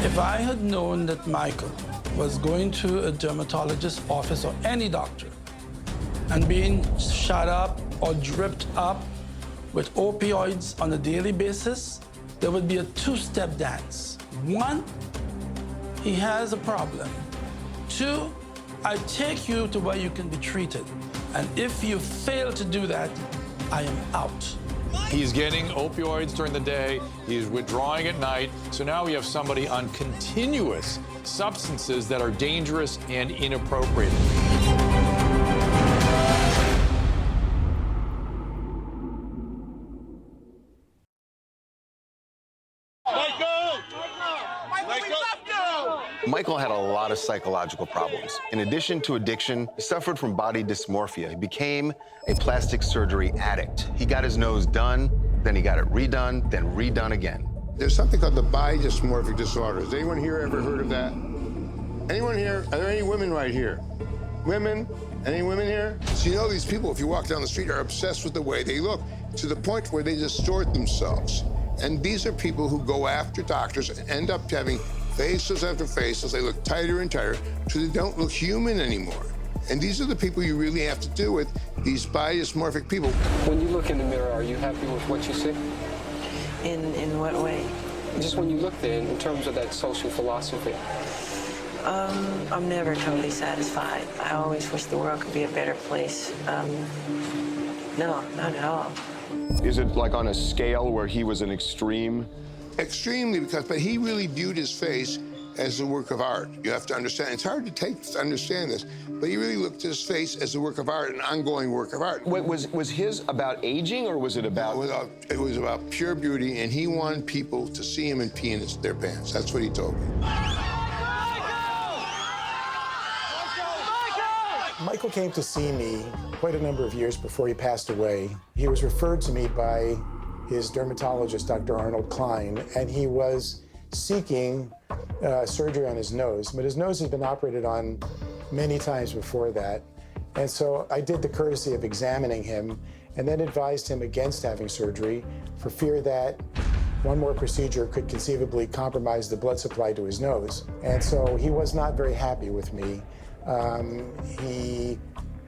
If I had known that Michael was going to a dermatologist's office or any doctor and being shot up or dripped up with opioids on a daily basis, there would be a two-step dance. 1, he has a problem. 2, I take you to where you can be treated. And if you fail to do that, I am out. He's getting opioids during the day, he's withdrawing at night, so now we have somebody on continuous substances that are dangerous and inappropriate. Michael had a lot of psychological problems. In addition to addiction, he suffered from body dysmorphia. He became a plastic surgery addict. He got his nose done, then he got it redone, then redone again. There's something called the body dysmorphic disorder. Has anyone here ever heard of that? Anyone here? Are there any women right here? Women? Any women here? So you know these people, if you walk down the street, are obsessed with the way they look to the point where they distort themselves. And these are people who go after doctors and end up having faces after faces. They look tighter and tighter, so they don't look human anymore. And these are the people you really have to deal with, these body dysmorphic people. When you look in the mirror, are you happy with what you see? In what way? Just when you look there, in terms of that social philosophy. I'm never totally satisfied. I always wish the world could be a better place. No, not at all. Is it like on a scale where he was an extreme? Extremely, but he really viewed his face as a work of art. You have to understand, it's hard to understand this, but he really looked at his face as a work of art, an ongoing work of art. Was his about aging, or was it about? It was about pure beauty, and he wanted people to see him and pee in their pants. That's what he told me. Michael came to see me quite a number of years before he passed away. He was referred to me by his dermatologist, Dr. Arnold Klein, and he was seeking surgery on his nose. But his nose had been operated on many times before that. And so I did the courtesy of examining him and then advised him against having surgery for fear that one more procedure could conceivably compromise the blood supply to his nose. And so he was not very happy with me. He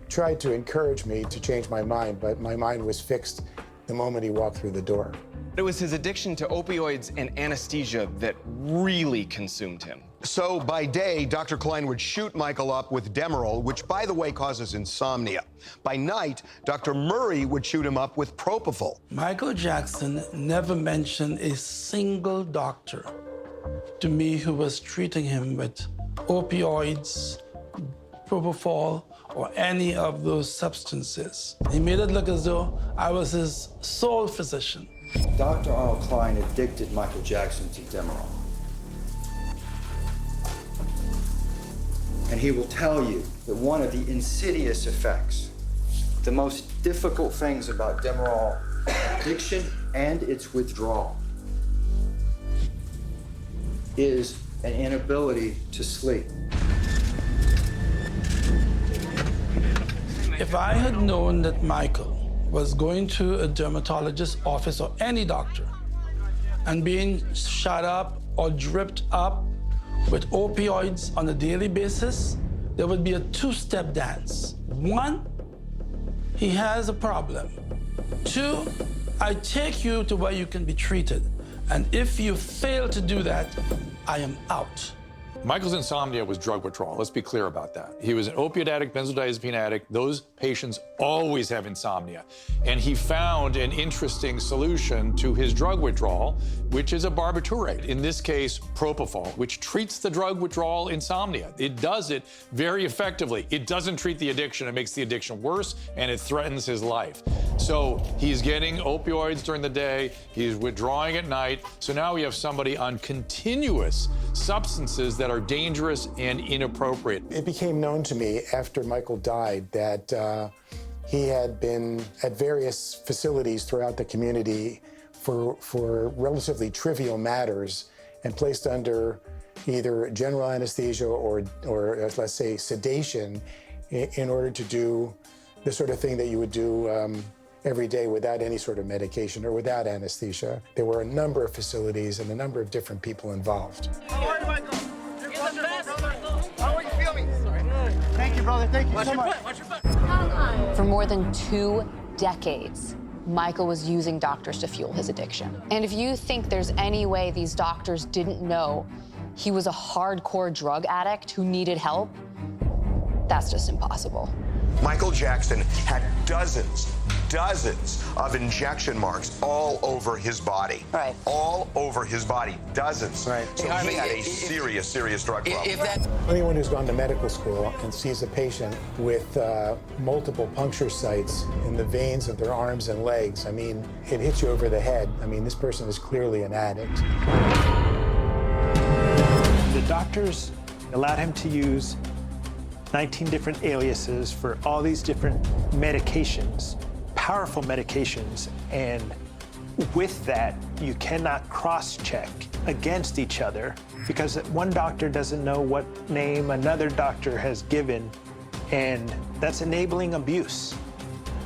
tried to encourage me to change my mind, but my mind was fixed the moment he walked through the door. It was his addiction to opioids and anesthesia that really consumed him. So by day, Dr. Klein would shoot Michael up with Demerol, which, by the way, causes insomnia. By night, Dr. Murray would shoot him up with propofol. Michael Jackson never mentioned a single doctor to me who was treating him with opioids, propofol, or any of those substances. He made it look as though I was his sole physician. Dr. Arnold Klein addicted Michael Jackson to Demerol. And he will tell you that one of the insidious effects, the most difficult things about Demerol addiction and its withdrawal, is an inability to sleep. If I had known that Michael was going to a dermatologist's office or any doctor and being shot up or dripped up with opioids on a daily basis, there would be a two-step dance. One, he has a problem. Two, I take you to where you can be treated. And if you fail to do that, I am out. Michael's insomnia was drug withdrawal. Let's be clear about that. He was an opiate addict, benzodiazepine addict. Those patients always have insomnia. And he found an interesting solution to his drug withdrawal, which is a barbiturate. In this case, propofol, which treats the drug withdrawal insomnia. It does it very effectively. It doesn't treat the addiction. It makes the addiction worse, and it threatens his life. So he's getting opioids during the day. He's withdrawing at night. So now we have somebody on continuous substances that are dangerous and inappropriate. It became known to me after Michael died that he had been at various facilities throughout the community for relatively trivial matters and placed under either general anesthesia or let's say sedation in order to do the sort of thing that you would do every day without any sort of medication or without anesthesia. There were a number of facilities and a number of different people involved. How are you, Michael? How are you feeling? Thank you, brother. Thank you so much. Watch your foot. For more than 2 decades, Michael was using doctors to fuel his addiction. And if you think there's any way these doctors didn't know he was a hardcore drug addict who needed help, that's just impossible. Michael Jackson had dozens of injection marks all over his body. Right. All over his body, dozens. Right. So he had a serious drug problem. Anyone who's gone to medical school and sees a patient with multiple puncture sites in the veins of their arms and legs, I mean, it hits you over the head. I mean, this person is clearly an addict. The doctors allowed him to use 19 different aliases for all these different medications, powerful medications, and with that, you cannot cross-check against each other because one doctor doesn't know what name another doctor has given, and that's enabling abuse.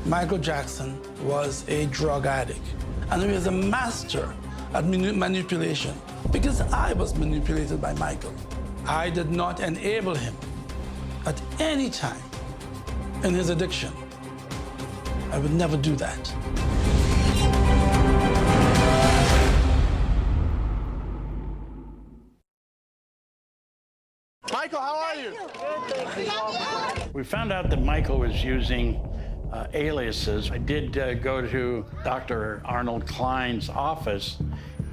Michael Jackson was a drug addict, and he was a master at manipulation because I was manipulated by Michael. I did not enable him at any time in his addiction. I would never do that. Michael, how are you? We found out that Michael was using aliases. I did go to Dr. Arnold Klein's office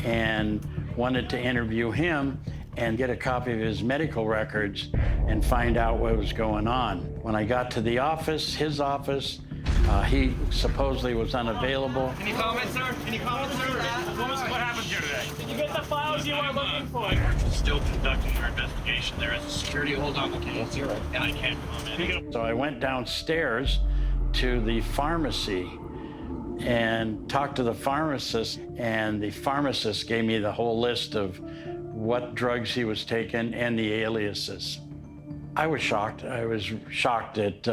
and wanted to interview him and get a copy of his medical records and find out what was going on. When I got to the office, his office, he supposedly was unavailable. Any comments, sir? Any comments, sir? What happened here today? Did you get the files you were looking for? We're still conducting our investigation. There is a security hold on the case, and I can't comment. So I went downstairs to the pharmacy and talked to the pharmacist, and the pharmacist gave me the whole list of what drugs he was taking and the aliases. I was shocked. I was shocked that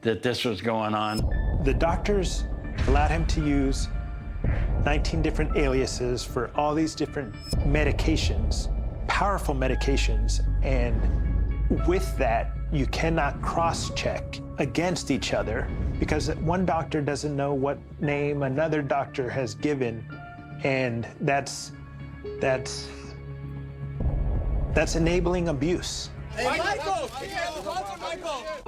this was going on. The doctors allowed him to use 19 different aliases for all these different medications, powerful medications, and with that, you cannot cross-check against each other because one doctor doesn't know what name another doctor has given, and that's enabling abuse. Hey, Michael!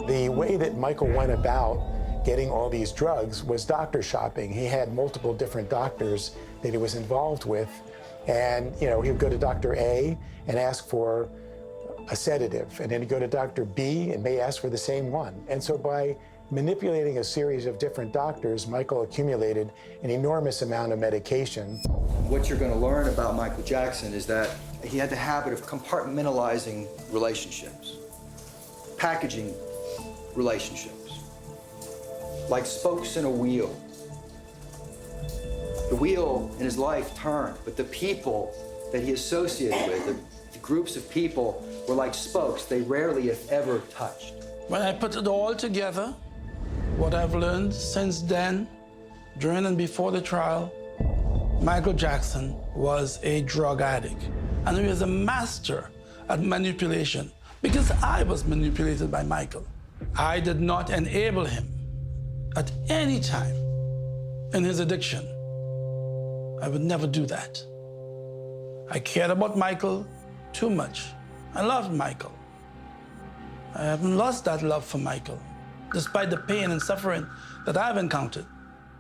The way that Michael went about getting all these drugs was doctor shopping. He had multiple different doctors that he was involved with, and he would go to Dr. A and ask for a sedative, and then he'd go to Dr. B and may ask for the same one. And so by manipulating a series of different doctors, Michael accumulated an enormous amount of medication. What you're going to learn about Michael Jackson is that he had the habit of compartmentalizing relationships, packaging relationships, like spokes in a wheel. The wheel in his life turned, but the people that he associated with, the groups of people, were like spokes. They rarely, if ever, touched. When I put it all together, what I've learned since then, during and before the trial, Michael Jackson was a drug addict. And he was a master at manipulation because I was manipulated by Michael. I did not enable him at any time in his addiction. I would never do that. I cared about Michael too much. I loved Michael. I haven't lost that love for Michael, despite the pain and suffering that I've encountered.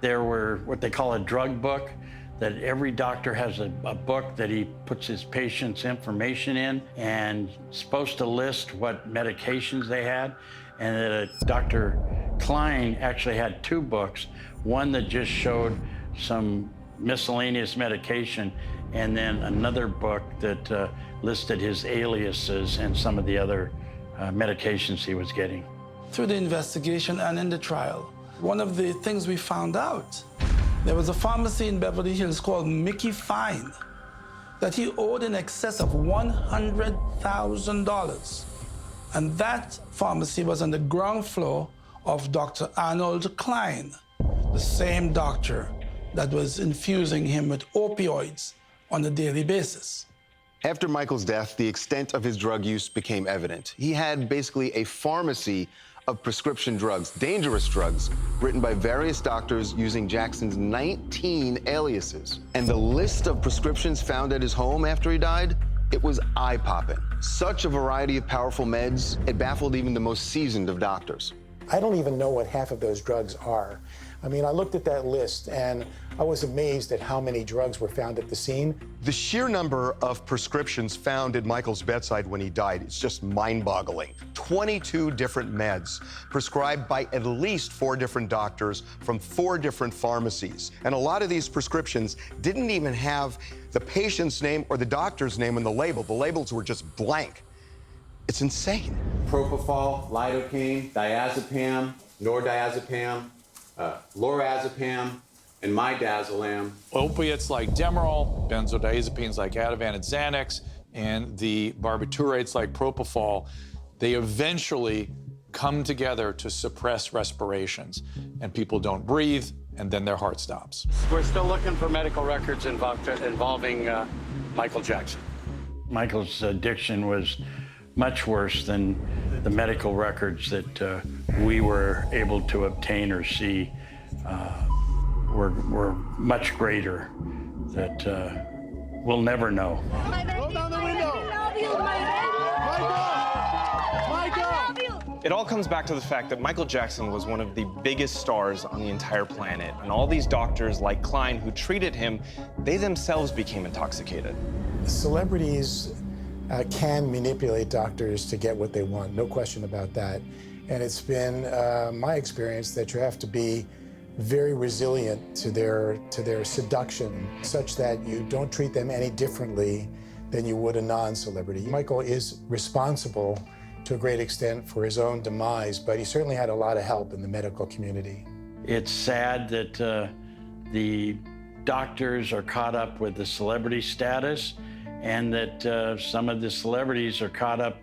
There were what they call a drug book, that every doctor has a book that he puts his patient's information in and supposed to list what medications they had. And that Dr. Klein actually had two books, one that just showed some miscellaneous medication, and then another book that listed his aliases and some of the other medications he was getting. Through the investigation and in the trial, one of the things we found out, there was a pharmacy in Beverly Hills called Mickey Fine that he owed in excess of $100,000. And that pharmacy was on the ground floor of Dr. Arnold Klein, the same doctor that was infusing him with opioids on a daily basis. After Michael's death, the extent of his drug use became evident. He had basically a pharmacy of prescription drugs, dangerous drugs, written by various doctors using Jackson's 19 aliases. And the list of prescriptions found at his home after he died, it was eye-popping. Such a variety of powerful meds, it baffled even the most seasoned of doctors. I don't even know what half of those drugs are. I mean, I looked at that list and I was amazed at how many drugs were found at the scene. The sheer number of prescriptions found at Michael's bedside when he died is just mind-boggling. 22 different meds prescribed by at least 4 different doctors from 4 different pharmacies. And a lot of these prescriptions didn't even have the patient's name or the doctor's name on the label. The labels were just blank. It's insane. Propofol, lidocaine, diazepam, nordiazepam, lorazepam, and midazolam. Opiates like Demerol, benzodiazepines like Ativan and Xanax, and the barbiturates like Propofol, they eventually come together to suppress respirations. And people don't breathe, and then their heart stops. We're still looking for medical records involving Michael Jackson. Michael's addiction was much worse than the medical records that we were able to obtain or see. Were much greater that we'll never know. Roll down the window. I love you, my baby. Michael! It all comes back to the fact that Michael Jackson was one of the biggest stars on the entire planet, and all these doctors like Klein who treated him, they themselves became intoxicated. Celebrities can manipulate doctors to get what they want, no question about that. And it's been my experience that you have to be very resilient to their seduction, such that you don't treat them any differently than you would a non-celebrity. Michael is responsible to a great extent for his own demise, but he certainly had a lot of help in the medical community. It's sad that the doctors are caught up with the celebrity status, and that some of the celebrities are caught up,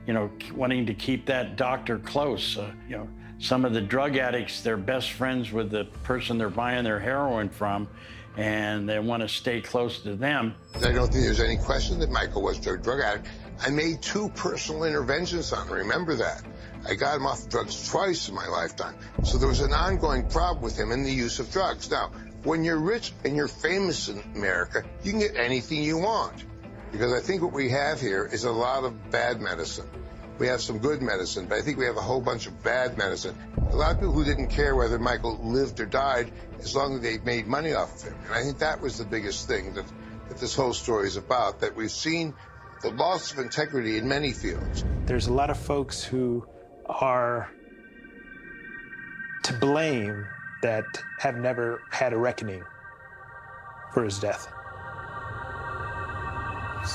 you know, wanting to keep that doctor close. You know, some of the drug addicts, they're best friends with the person they're buying their heroin from, and they want to stay close to them. I don't think there's any question that Michael was a drug addict. I made 2 personal interventions on him, remember that. I got him off drugs twice in my lifetime. So there was an ongoing problem with him in the use of drugs. Now, when you're rich and you're famous in America, you can get anything you want. Because I think what we have here is a lot of bad medicine. We have some good medicine, but I think we have a whole bunch of bad medicine. A lot of people who didn't care whether Michael lived or died as long as they made money off of him. And I think that was the biggest thing that this whole story is about, that we've seen the loss of integrity in many fields. There's a lot of folks who are to blame that have never had a reckoning for his death.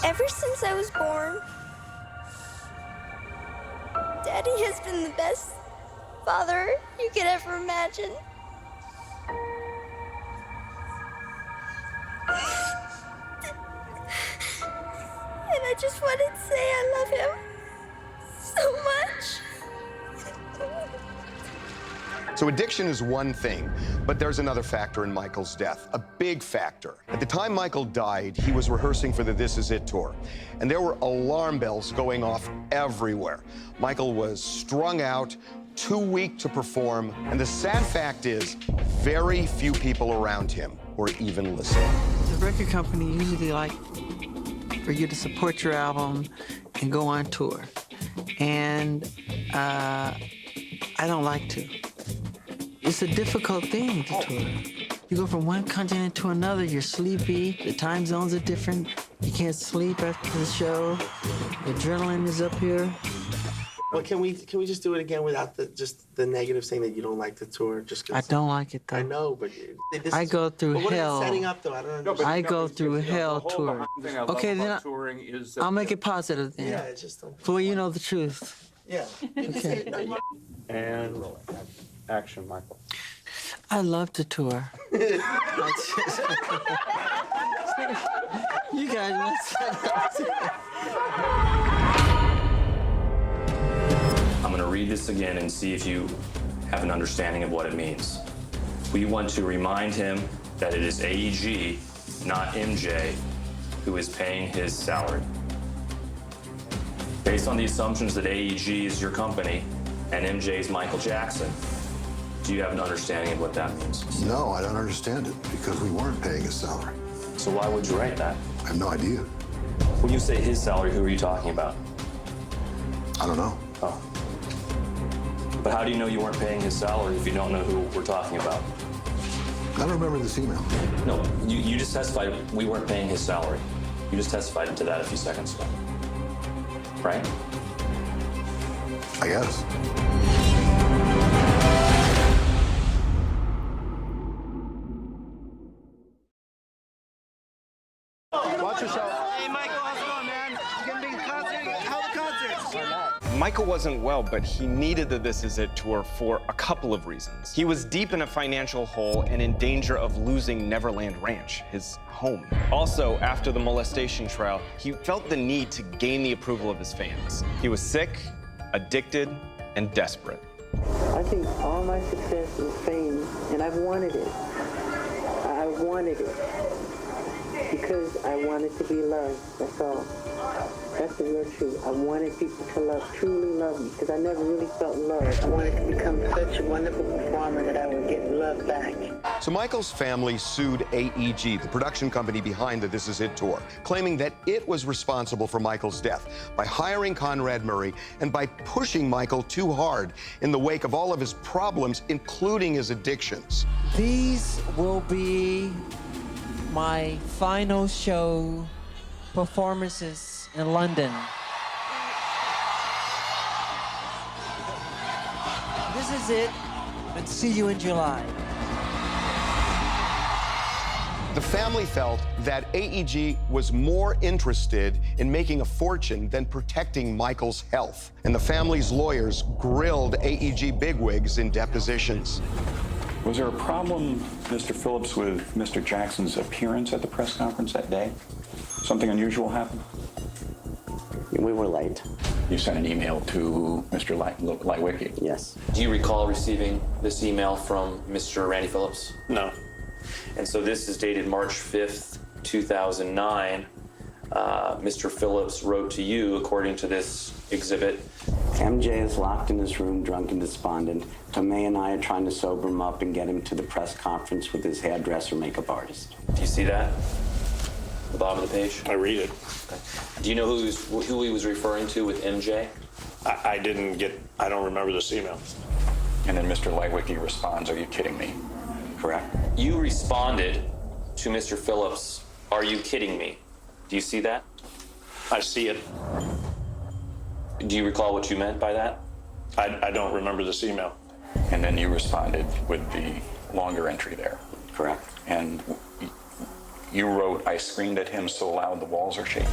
Ever since I was born, Daddy has been the best father you could ever imagine. And I just wanted to say I love him so much. So addiction is one thing, but there's another factor in Michael's death, a big factor. At the time Michael died, he was rehearsing for the This Is It tour, and there were alarm bells going off everywhere. Michael was strung out, too weak to perform, and the sad fact is, very few people around him were even listening. The record company usually like for you to support your album and go on tour, and I don't like to. It's a difficult thing to tour. You go from one continent to another, you're sleepy, the time zones are different, you can't sleep after the show, the adrenaline is up here. Well, can we just do it again without just the negative saying that you don't like the tour? Just 'cause I don't like it though. I know, but I go through but what hell. is it setting up though? I don't understand. I go through hell touring. Okay, then I'll make it positive then. Yeah, it's just. For you know the truth. Yeah. Okay. And action, Michael. I love to tour. You guys must. I'm going to read this again and see if you have an understanding of what it means. We want to remind him that it is AEG, not MJ, who is paying his salary. Based on the assumptions that AEG is your company and MJ is Michael Jackson, do you have an understanding of what that means? No, I don't understand it, because we weren't paying his salary. So why would you write that? I have no idea. When you say his salary, who are you talking about? I don't know. Oh. But how do you know you weren't paying his salary if you don't know who we're talking about? I don't remember this email. No, you just testified we weren't paying his salary. You just testified to that a few seconds ago. Right? I guess. Watch yourself. Hey, Michael, how's it going, man? You gonna be in the concert? How the concerts? Michael wasn't well, but he needed the This Is It tour for a couple of reasons. He was deep in a financial hole and in danger of losing Neverland Ranch, his home. Also, after the molestation trial, he felt the need to gain the approval of his fans. He was sick, addicted, and desperate. I think all my success is fame, and I've wanted it. I wanted it because I wanted to be loved, that's all. That's the real truth. I wanted people to truly love me, because I never really felt love. I wanted to become such a wonderful performer that I would get love back. So Michael's family sued AEG, the production company behind the This Is It tour, claiming that it was responsible for Michael's death by hiring Conrad Murray and by pushing Michael too hard in the wake of all of his problems, including his addictions. These will be my final show performances in London. This is it, and see you in July. The family felt that AEG was more interested in making a fortune than protecting Michael's health. And the family's lawyers grilled AEG bigwigs in depositions. Was there a problem, Mr. Phillips, with Mr. Jackson's appearance at the press conference that day? Something unusual happened? We were late. You sent an email to Mr. Lightwicki? Yes. Do you recall receiving this email from Mr. Randy Phillips? No. And so this is dated March 5th, 2009. Mr. Phillips wrote to you, according to this exhibit. MJ is locked in his room, drunk and despondent. Tomei and I are trying to sober him up and get him to the press conference with his hairdresser makeup artist. Do you see that? The bottom of the page? I read it. Okay. Do you know who he was referring to with MJ? I don't remember this email. And then Mr. Lightwicki responds, "Are you kidding me?" Correct? You responded to Mr. Phillips, "Are you kidding me?" Do you see that? I see it. Do you recall what you meant by that? I don't remember this email. And then you responded with the longer entry there. Correct. And you wrote, "I screamed at him so loud the walls are shaking."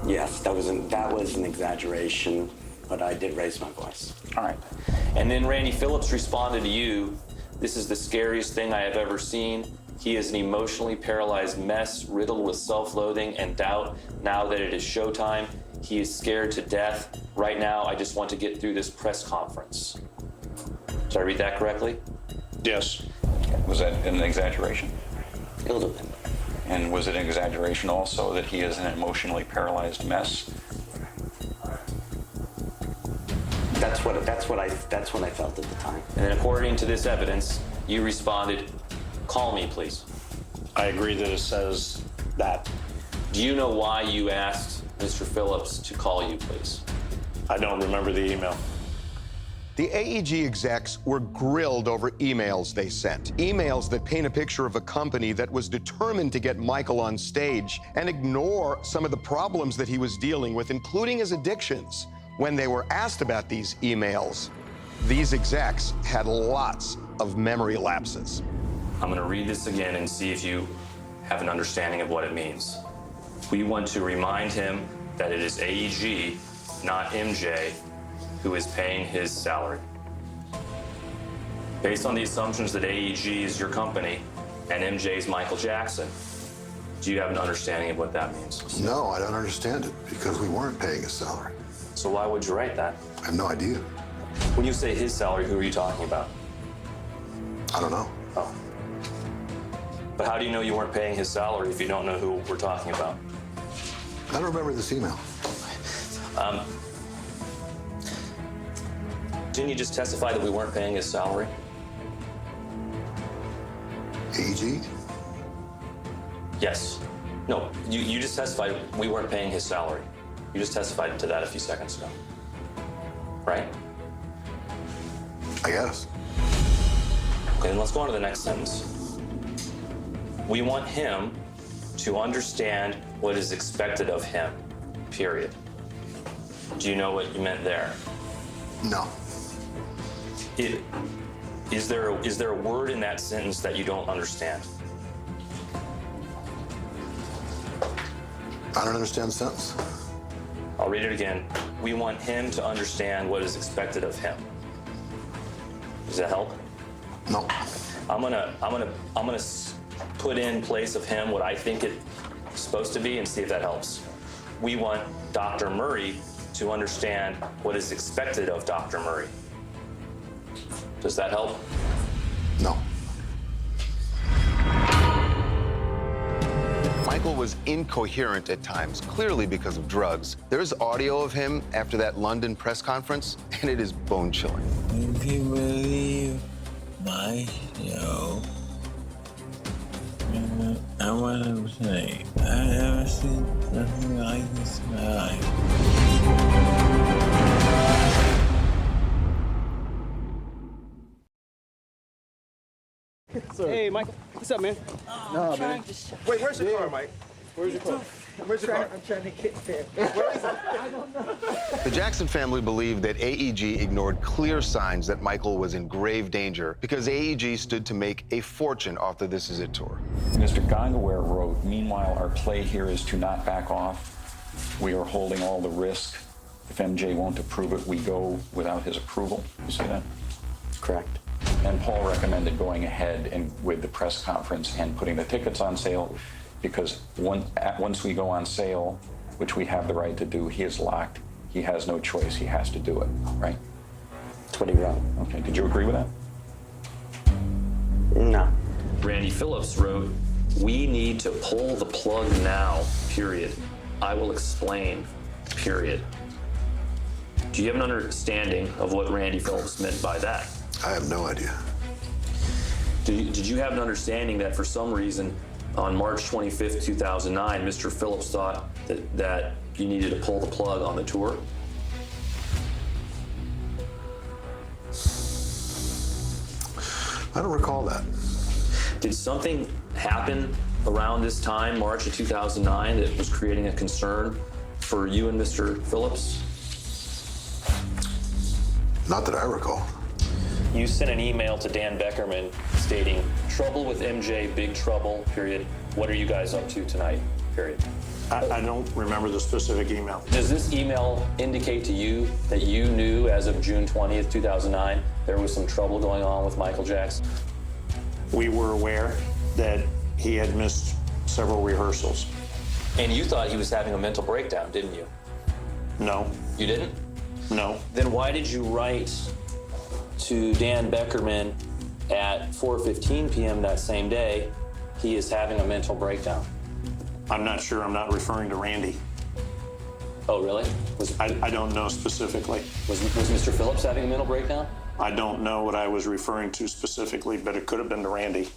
Yes, that was an exaggeration, but I did raise my voice. All right. And then Randy Phillips responded to you, "This is the scariest thing I have ever seen. He is an emotionally paralyzed mess, riddled with self-loathing and doubt. Now that it is showtime, he is scared to death. Right now, I just want to get through this press conference." Did I read that correctly? Yes. Was that an exaggeration? A little bit. And was it an exaggeration also that he is an emotionally paralyzed mess? That's what I felt at the time. And then according to this evidence, you responded, "Call me, please." I agree that it says that. Do you know why you asked Mr. Phillips to call you, please? I don't remember the email. The AEG execs were grilled over emails they sent. Emails that paint a picture of a company that was determined to get Michael on stage and ignore some of the problems that he was dealing with, including his addictions. When they were asked about these emails, these execs had lots of memory lapses. I'm going to read this again and see if you have an understanding of what it means. We want to remind him that it is AEG, not MJ, who is paying his salary. Based on the assumptions that AEG is your company and MJ is Michael Jackson, do you have an understanding of what that means? No, I don't understand it, because we weren't paying his salary. So why would you write that? I have no idea. When you say his salary, who are you talking about? I don't know. Oh. But how do you know you weren't paying his salary if you don't know who we're talking about? I don't remember this email. Didn't you just testify that we weren't paying his salary? AEG? Yes. No, you just testified we weren't paying his salary. You just testified to that a few seconds ago. Right? I guess. Okay, then let's go on to the next sentence. We want him to understand what is expected of him, period. Do you know what you meant there? No. Is there a word in that sentence that you don't understand? I don't understand the sentence. I'll read it again. We want him to understand what is expected of him. Does that help? No. I'm gonna put in place of him what I think it's supposed to be and see if that helps. We want Dr. Murray to understand what is expected of Dr. Murray. Does that help? No. Michael was incoherent at times, clearly because of drugs. There's audio of him after that London press conference, and it is bone-chilling. If you believe my show, I want to say, I've never seen something like this in my life. Hey, Michael. What's up, man? No, man. Wait, where's your car, Mike? Where's your car? Where's your car? I'm trying to get there. Where is it? I don't know. The Jackson family believed that AEG ignored clear signs that Michael was in grave danger because AEG stood to make a fortune off the This Is It tour. Mr. Gongaware wrote, "Meanwhile, our play here is to not back off. We are holding all the risk. If MJ won't approve it, we go without his approval." You see that? Correct. And Paul recommended going ahead and with the press conference and putting the tickets on sale because once we go on sale, which we have the right to do, he is locked. He has no choice. He has to do it, right? That's what he wrote. Okay. Did you agree with that? No. Randy Phillips wrote, "We need to pull the plug now, period. I will explain, period." Do you have an understanding of what Randy Phillips meant by that? I have no idea. Did you have an understanding that for some reason on March 25th, 2009, Mr. Phillips thought that you needed to pull the plug on the tour? I don't recall that. Did something happen around this time, March of 2009, that was creating a concern for you and Mr. Phillips? Not that I recall. You sent an email to Dan Beckerman stating, "Trouble with MJ, big trouble, period. What are you guys up to tonight, period?" I don't remember the specific email. Does this email indicate to you that you knew as of June 20th, 2009, there was some trouble going on with Michael Jackson? We were aware that he had missed several rehearsals. And you thought he was having a mental breakdown, didn't you? No. You didn't? No. Then why did you write to Dan Beckerman at 4:15 p.m. that same day, "He is having a mental breakdown"? I'm not sure. I'm not referring to Randy. Oh, really? I don't know specifically. Was Mr. Phillips having a mental breakdown? I don't know what I was referring to specifically, but it could have been to Randy.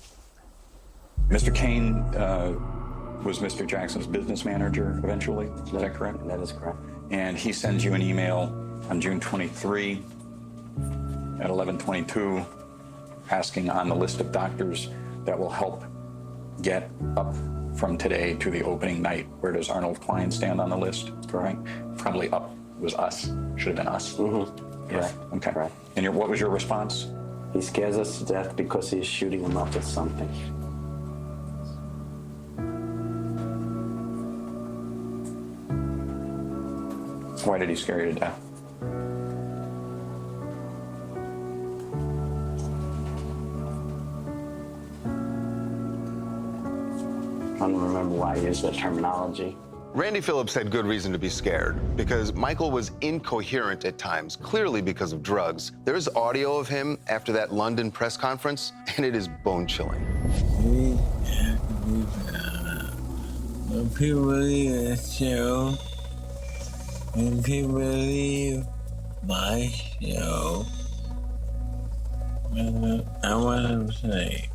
Mr. Kane was Mr. Jackson's business manager eventually. Is that correct? That is correct. And he sends you an email on June 23 at 11:22 asking on the list of doctors that will help get up from today to the opening night. Where does Arnold Klein stand on the list? Correct? Probably up was us. Should have been us. Mm-hmm. Correct. Okay. Correct. And what was your response? He scares us to death because he's shooting him up with something. Why did he scare you to death? I don't remember why I used that terminology. Randy Phillips had good reason to be scared because Michael was incoherent at times, clearly because of drugs. There's audio of him after that London press conference, and it is bone-chilling. When people believe the show, when people believe my show, I want to say,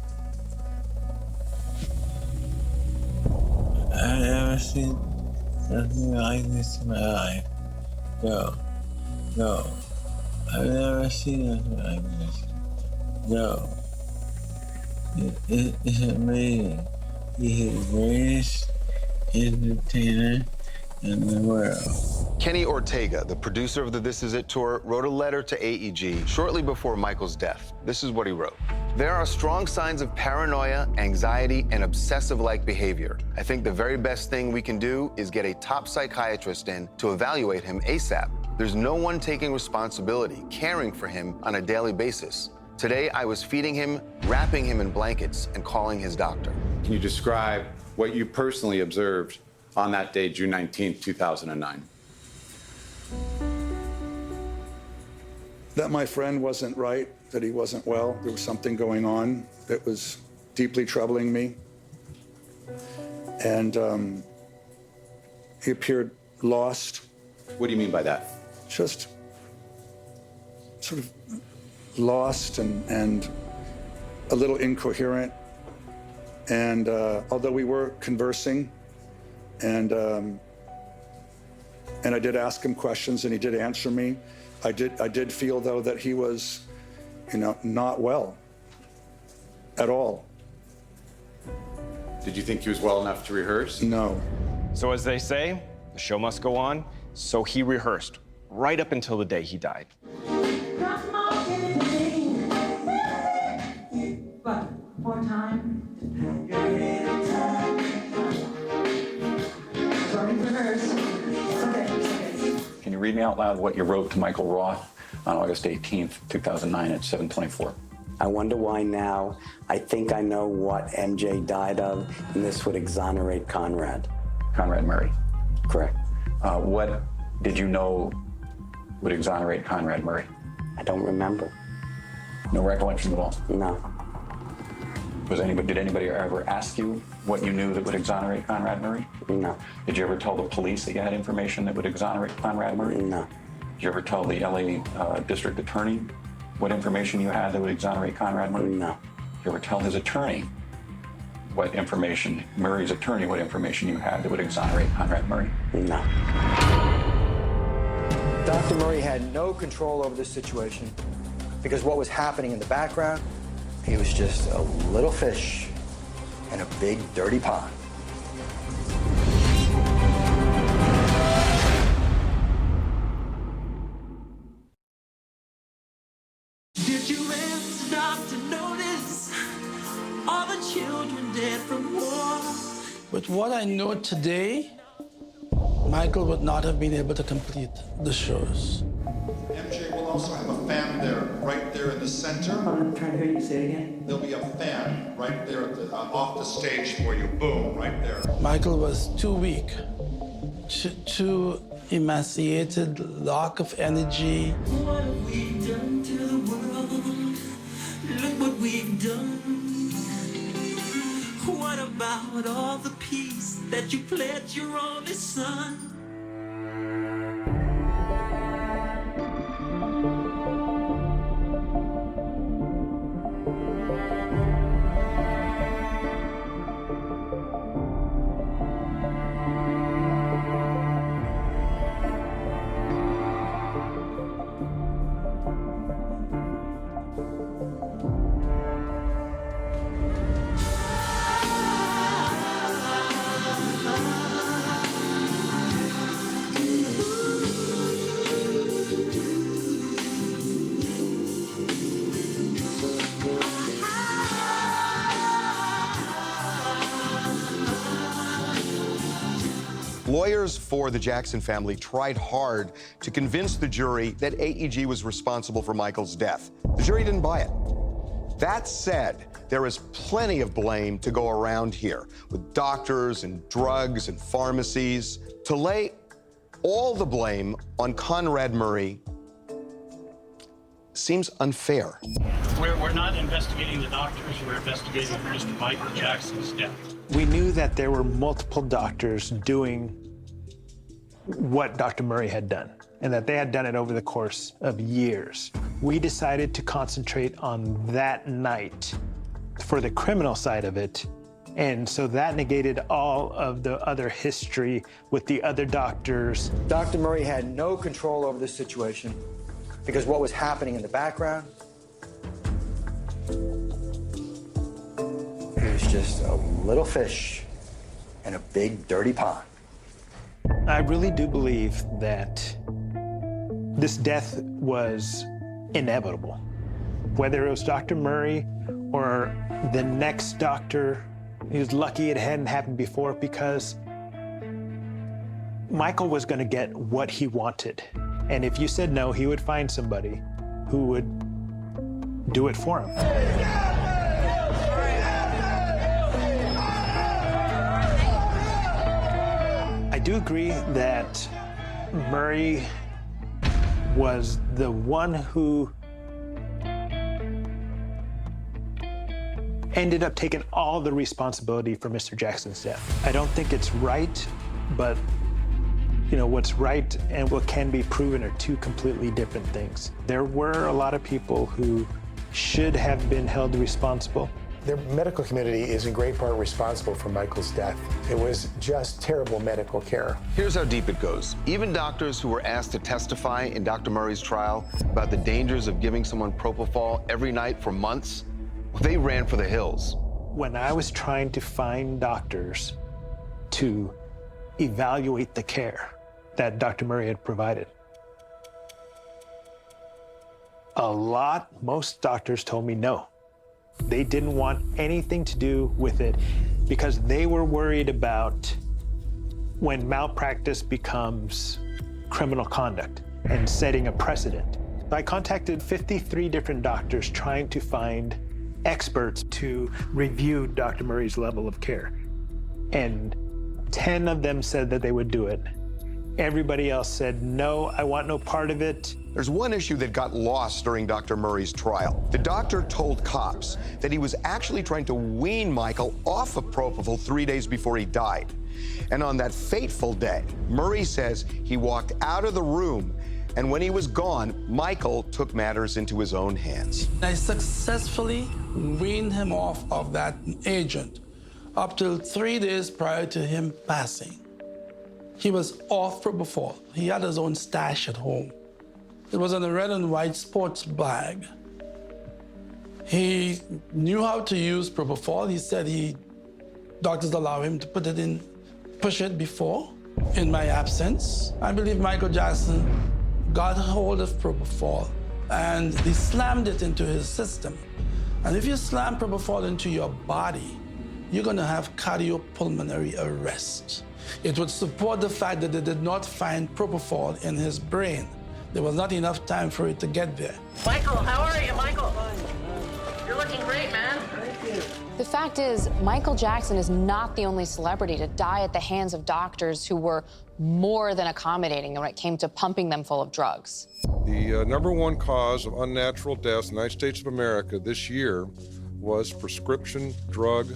I've never seen something like this in my life. No. I've never seen nothing like this. No. It's amazing. He's the greatest entertainer in the world. Kenny Ortega, the producer of the This Is It tour, wrote a letter to AEG shortly before Michael's death. This is what he wrote. "There are strong signs of paranoia, anxiety, and obsessive-like behavior. I think the very best thing we can do is get a top psychiatrist in to evaluate him ASAP. There's no one taking responsibility, caring for him on a daily basis. Today, I was feeding him, wrapping him in blankets, and calling his doctor." Can you describe what you personally observed on that day, June 19th, 2009? That my friend wasn't right, that he wasn't well. There was something going on that was deeply troubling me. And he appeared lost. What do you mean by that? Just sort of lost and a little incoherent. And although we were conversing, and I did ask him questions, and he did answer me, I did feel, though, that he was, not well at all. Did you think he was well enough to rehearse? No. So as they say, the show must go on. So he rehearsed right up until the day he died. What? More time? Can you read me out loud what you wrote to Michael Roth on August 18th, 2009 at 7:24? I wonder why now. I think I know what MJ died of, and this would exonerate Conrad. Conrad Murray. Correct. What did you know would exonerate Conrad Murray? I don't remember. No recollection at all? No. Did anybody ever ask you what you knew that would exonerate Conrad Murray? No. Did you ever tell the police that you had information that would exonerate Conrad Murray? No. Did you ever tell the LA district attorney what information you had that would exonerate Conrad Murray? No. Did you ever tell his attorney what information, Murray's attorney, what information you had that would exonerate Conrad Murray? No. Dr. Murray had no control over this situation because what was happening in the background, he was just a little fish in a big, dirty pond. Did you ever stop to notice all the children dead from war? With what I know today, Michael would not have been able to complete the shows. MJ will also have a fan there, right there in the center. I'm trying to hear you say it again. There'll be a fan right there at off the stage for you. Boom, right there. Michael was too weak, too emaciated, lack of energy. What have we done to the world? Look what we've done. What about all the peace that you pledged your only son? Lawyers for the Jackson family tried hard to convince the jury that AEG was responsible for Michael's death. The jury didn't buy it. That said, there is plenty of blame to go around here, with doctors and drugs and pharmacies. To lay all the blame on Conrad Murray seems unfair. We're not investigating the doctors, we're investigating Mr. Michael Jackson's death. We knew that there were multiple doctors doing what Dr. Murray had done, and that they had done it over the course of years. We decided to concentrate on that night for the criminal side of it, and so that negated all of the other history with the other doctors. Dr. Murray had no control over this situation because what was happening in the background, he was just a little fish in a big, dirty pond. I really do believe that this death was inevitable. Whether it was Dr. Murray or the next doctor, he was lucky it hadn't happened before, because Michael was going to get what he wanted. And if you said no, he would find somebody who would do it for him. I do agree that Murray was the one who ended up taking all the responsibility for Mr. Jackson's death. I don't think it's right, but you know, what's right and what can be proven are two completely different things. There were a lot of people who should have been held responsible. The medical community is in great part responsible for Michael's death. It was just terrible medical care. Here's how deep it goes. Even doctors who were asked to testify in Dr. Murray's trial about the dangers of giving someone propofol every night for months, they ran for the hills. When I was trying to find doctors to evaluate the care that Dr. Murray had provided, most doctors told me no. They didn't want anything to do with it because they were worried about when malpractice becomes criminal conduct and setting a precedent. I contacted 53 different doctors trying to find experts to review Dr. Murray's level of care. And 10 of them said that they would do it. Everybody else said, no, I want no part of it. There's one issue that got lost during Dr. Murray's trial. The doctor told cops that he was actually trying to wean Michael off of propofol 3 days before he died. And on that fateful day, Murray says he walked out of the room, and when he was gone, Michael took matters into his own hands. I successfully weaned him off of that agent up till 3 days prior to him passing. He was off propofol. He had his own stash at home. It was in a red and white sports bag. He knew how to use propofol. He said doctors allow him to push it before, in my absence. I believe Michael Jackson got hold of propofol and he slammed it into his system. And if you slam propofol into your body, you're gonna have cardiopulmonary arrest. It would support the fact that they did not find propofol in his brain. There was not enough time for it to get there. Michael, how are you, Michael? You're looking great, man. Thank you. The fact is, Michael Jackson is not the only celebrity to die at the hands of doctors who were more than accommodating when it came to pumping them full of drugs. The #1 cause of unnatural deaths in the United States of America this year was prescription drug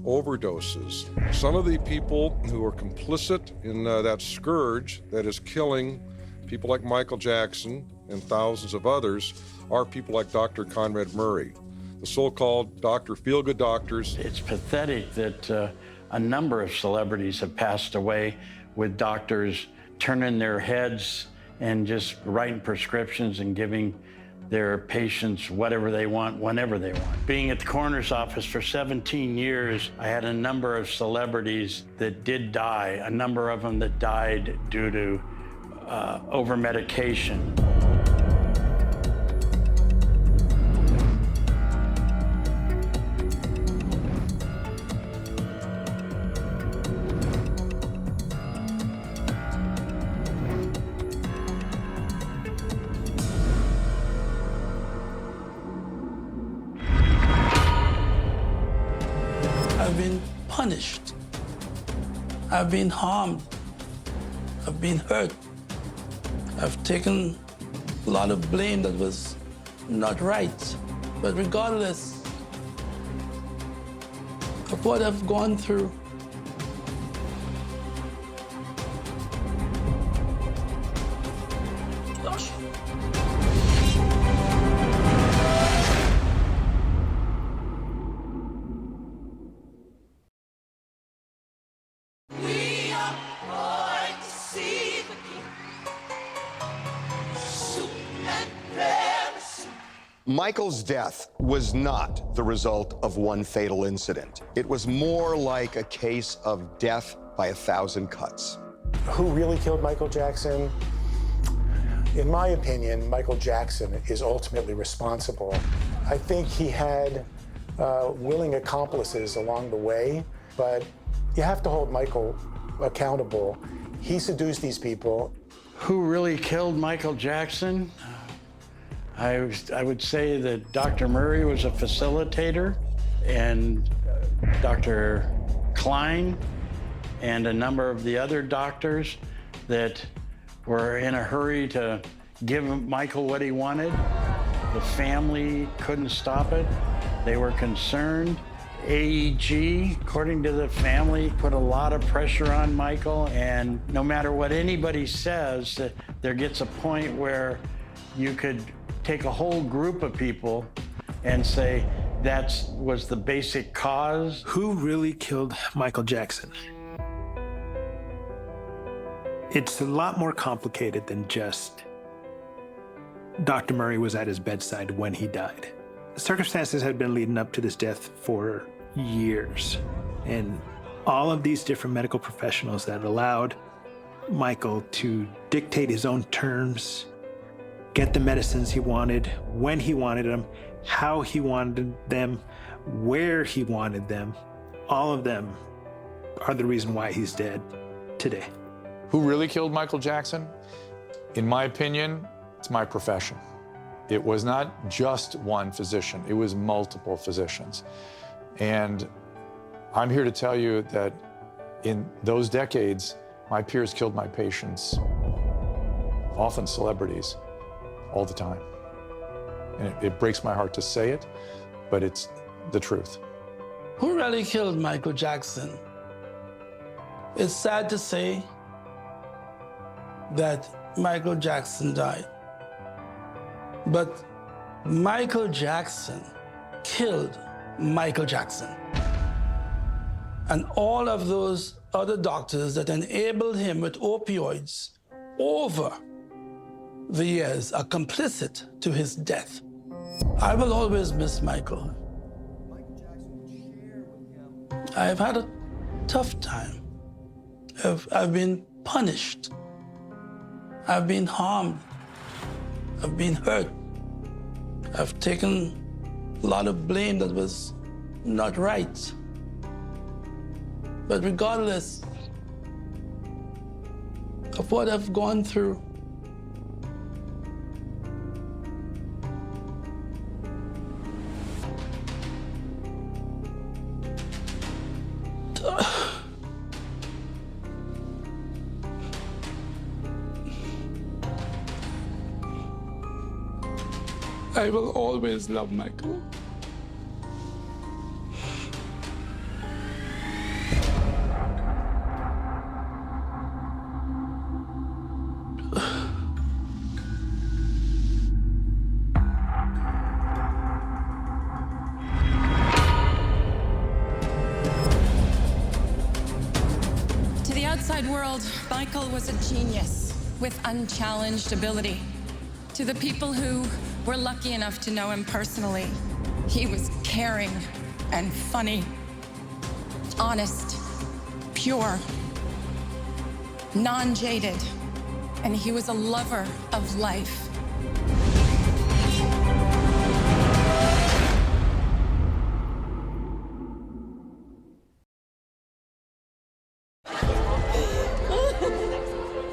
overdoses. Some of the people who are complicit in that scourge that is killing people like Michael Jackson and thousands of others are people like Dr. Conrad Murray, the so-called Dr. Feelgood doctors. It's pathetic that a number of celebrities have passed away with doctors turning their heads and just writing prescriptions and giving their patients whatever they want, whenever they want. Being at the coroner's office for 17 years, I had a number of celebrities that did die, a number of them that died due to over-medication. I've been punished. I've been harmed. I've been hurt. I've taken a lot of blame that was not right. But regardless of what I've gone through, Michael's death was not the result of one fatal incident. It was more like a case of death by 1,000 cuts. Who really killed Michael Jackson? In my opinion, Michael Jackson is ultimately responsible. I think he had willing accomplices along the way, but you have to hold Michael accountable. He seduced these people. Who really killed Michael Jackson? I would say that Dr. Murray was a facilitator, and Dr. Klein and a number of the other doctors that were in a hurry to give Michael what he wanted. The family couldn't stop it. They were concerned. AEG, according to the family, put a lot of pressure on Michael, and no matter what anybody says, there gets a point where you could take a whole group of people and say that was the basic cause. Who really killed Michael Jackson? It's a lot more complicated than just Dr. Murray was at his bedside when he died. Circumstances had been leading up to this death for years, and all of these different medical professionals that allowed Michael to dictate his own terms, get the medicines he wanted, when he wanted them, how he wanted them, where he wanted them, all of them are the reason why he's dead today. Who really killed Michael Jackson? In my opinion, it's my profession. It was not just one physician, it was multiple physicians. And I'm here to tell you that in those decades, my peers killed my patients, often celebrities, all the time. And it breaks my heart to say it, but it's the truth. Who really killed Michael Jackson? It's sad to say that Michael Jackson died. But Michael Jackson killed Michael Jackson. And all of those other doctors that enabled him with opioids over the years are complicit to his death. I will always miss Michael. I've had a tough time. I've been punished. I've been harmed. I've been hurt. I've taken a lot of blame that was not right. But regardless of what I've gone through, I will always love Michael. To the outside world, Michael was a genius with unchallenged ability. To the people who were lucky enough to know him personally, he was caring and funny, honest, pure, non-jaded, and he was a lover of life.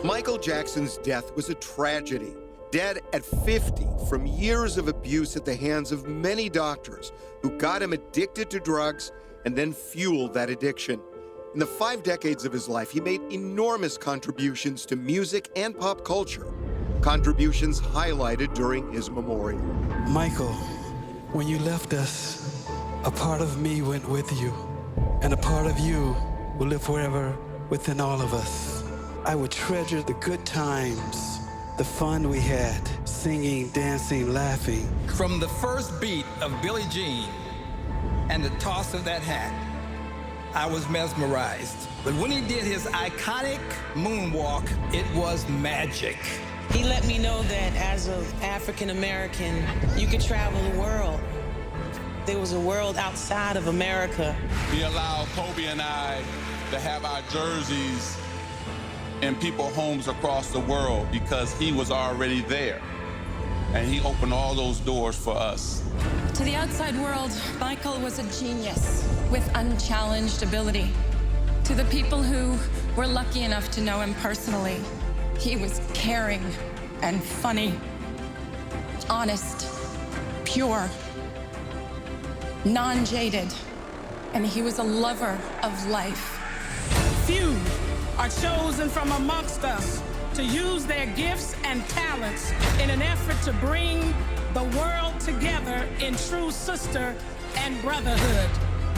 Michael Jackson's death was a tragedy. Dead at 50 from years of abuse at the hands of many doctors who got him addicted to drugs and then fueled that addiction. In the 5 decades of his life, he made enormous contributions to music and pop culture, contributions highlighted during his memorial. Michael, when you left us, a part of me went with you, and a part of you will live forever within all of us. I would treasure the good times, the fun we had, singing, dancing, laughing. From the first beat of Billie Jean and the toss of that hat, I was mesmerized. But when he did his iconic moonwalk, it was magic. He let me know that as an African American, you could travel the world. There was a world outside of America. He allowed Kobe and I to have our jerseys in people's homes across the world because he was already there. And he opened all those doors for us. To the outside world, Michael was a genius with unchallenged ability. To the people who were lucky enough to know him personally, he was caring and funny, honest, pure, non-jaded, and he was a lover of life. Few are chosen from amongst us to use their gifts and talents in an effort to bring the world together in true sister and brotherhood.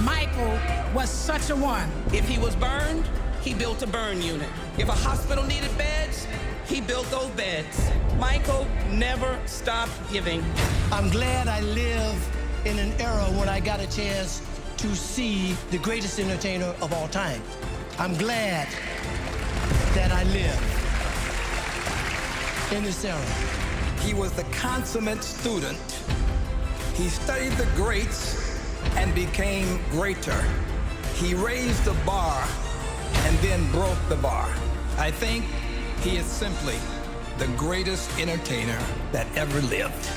Michael was such a one. If he was burned, he built a burn unit. If a hospital needed beds, he built those beds. Michael never stopped giving. I'm glad I live in an era when I got a chance to see the greatest entertainer of all time. I'm glad that I live in this era. He was the consummate student. He studied the greats and became greater. He raised the bar and then broke the bar. I think he is simply the greatest entertainer that ever lived.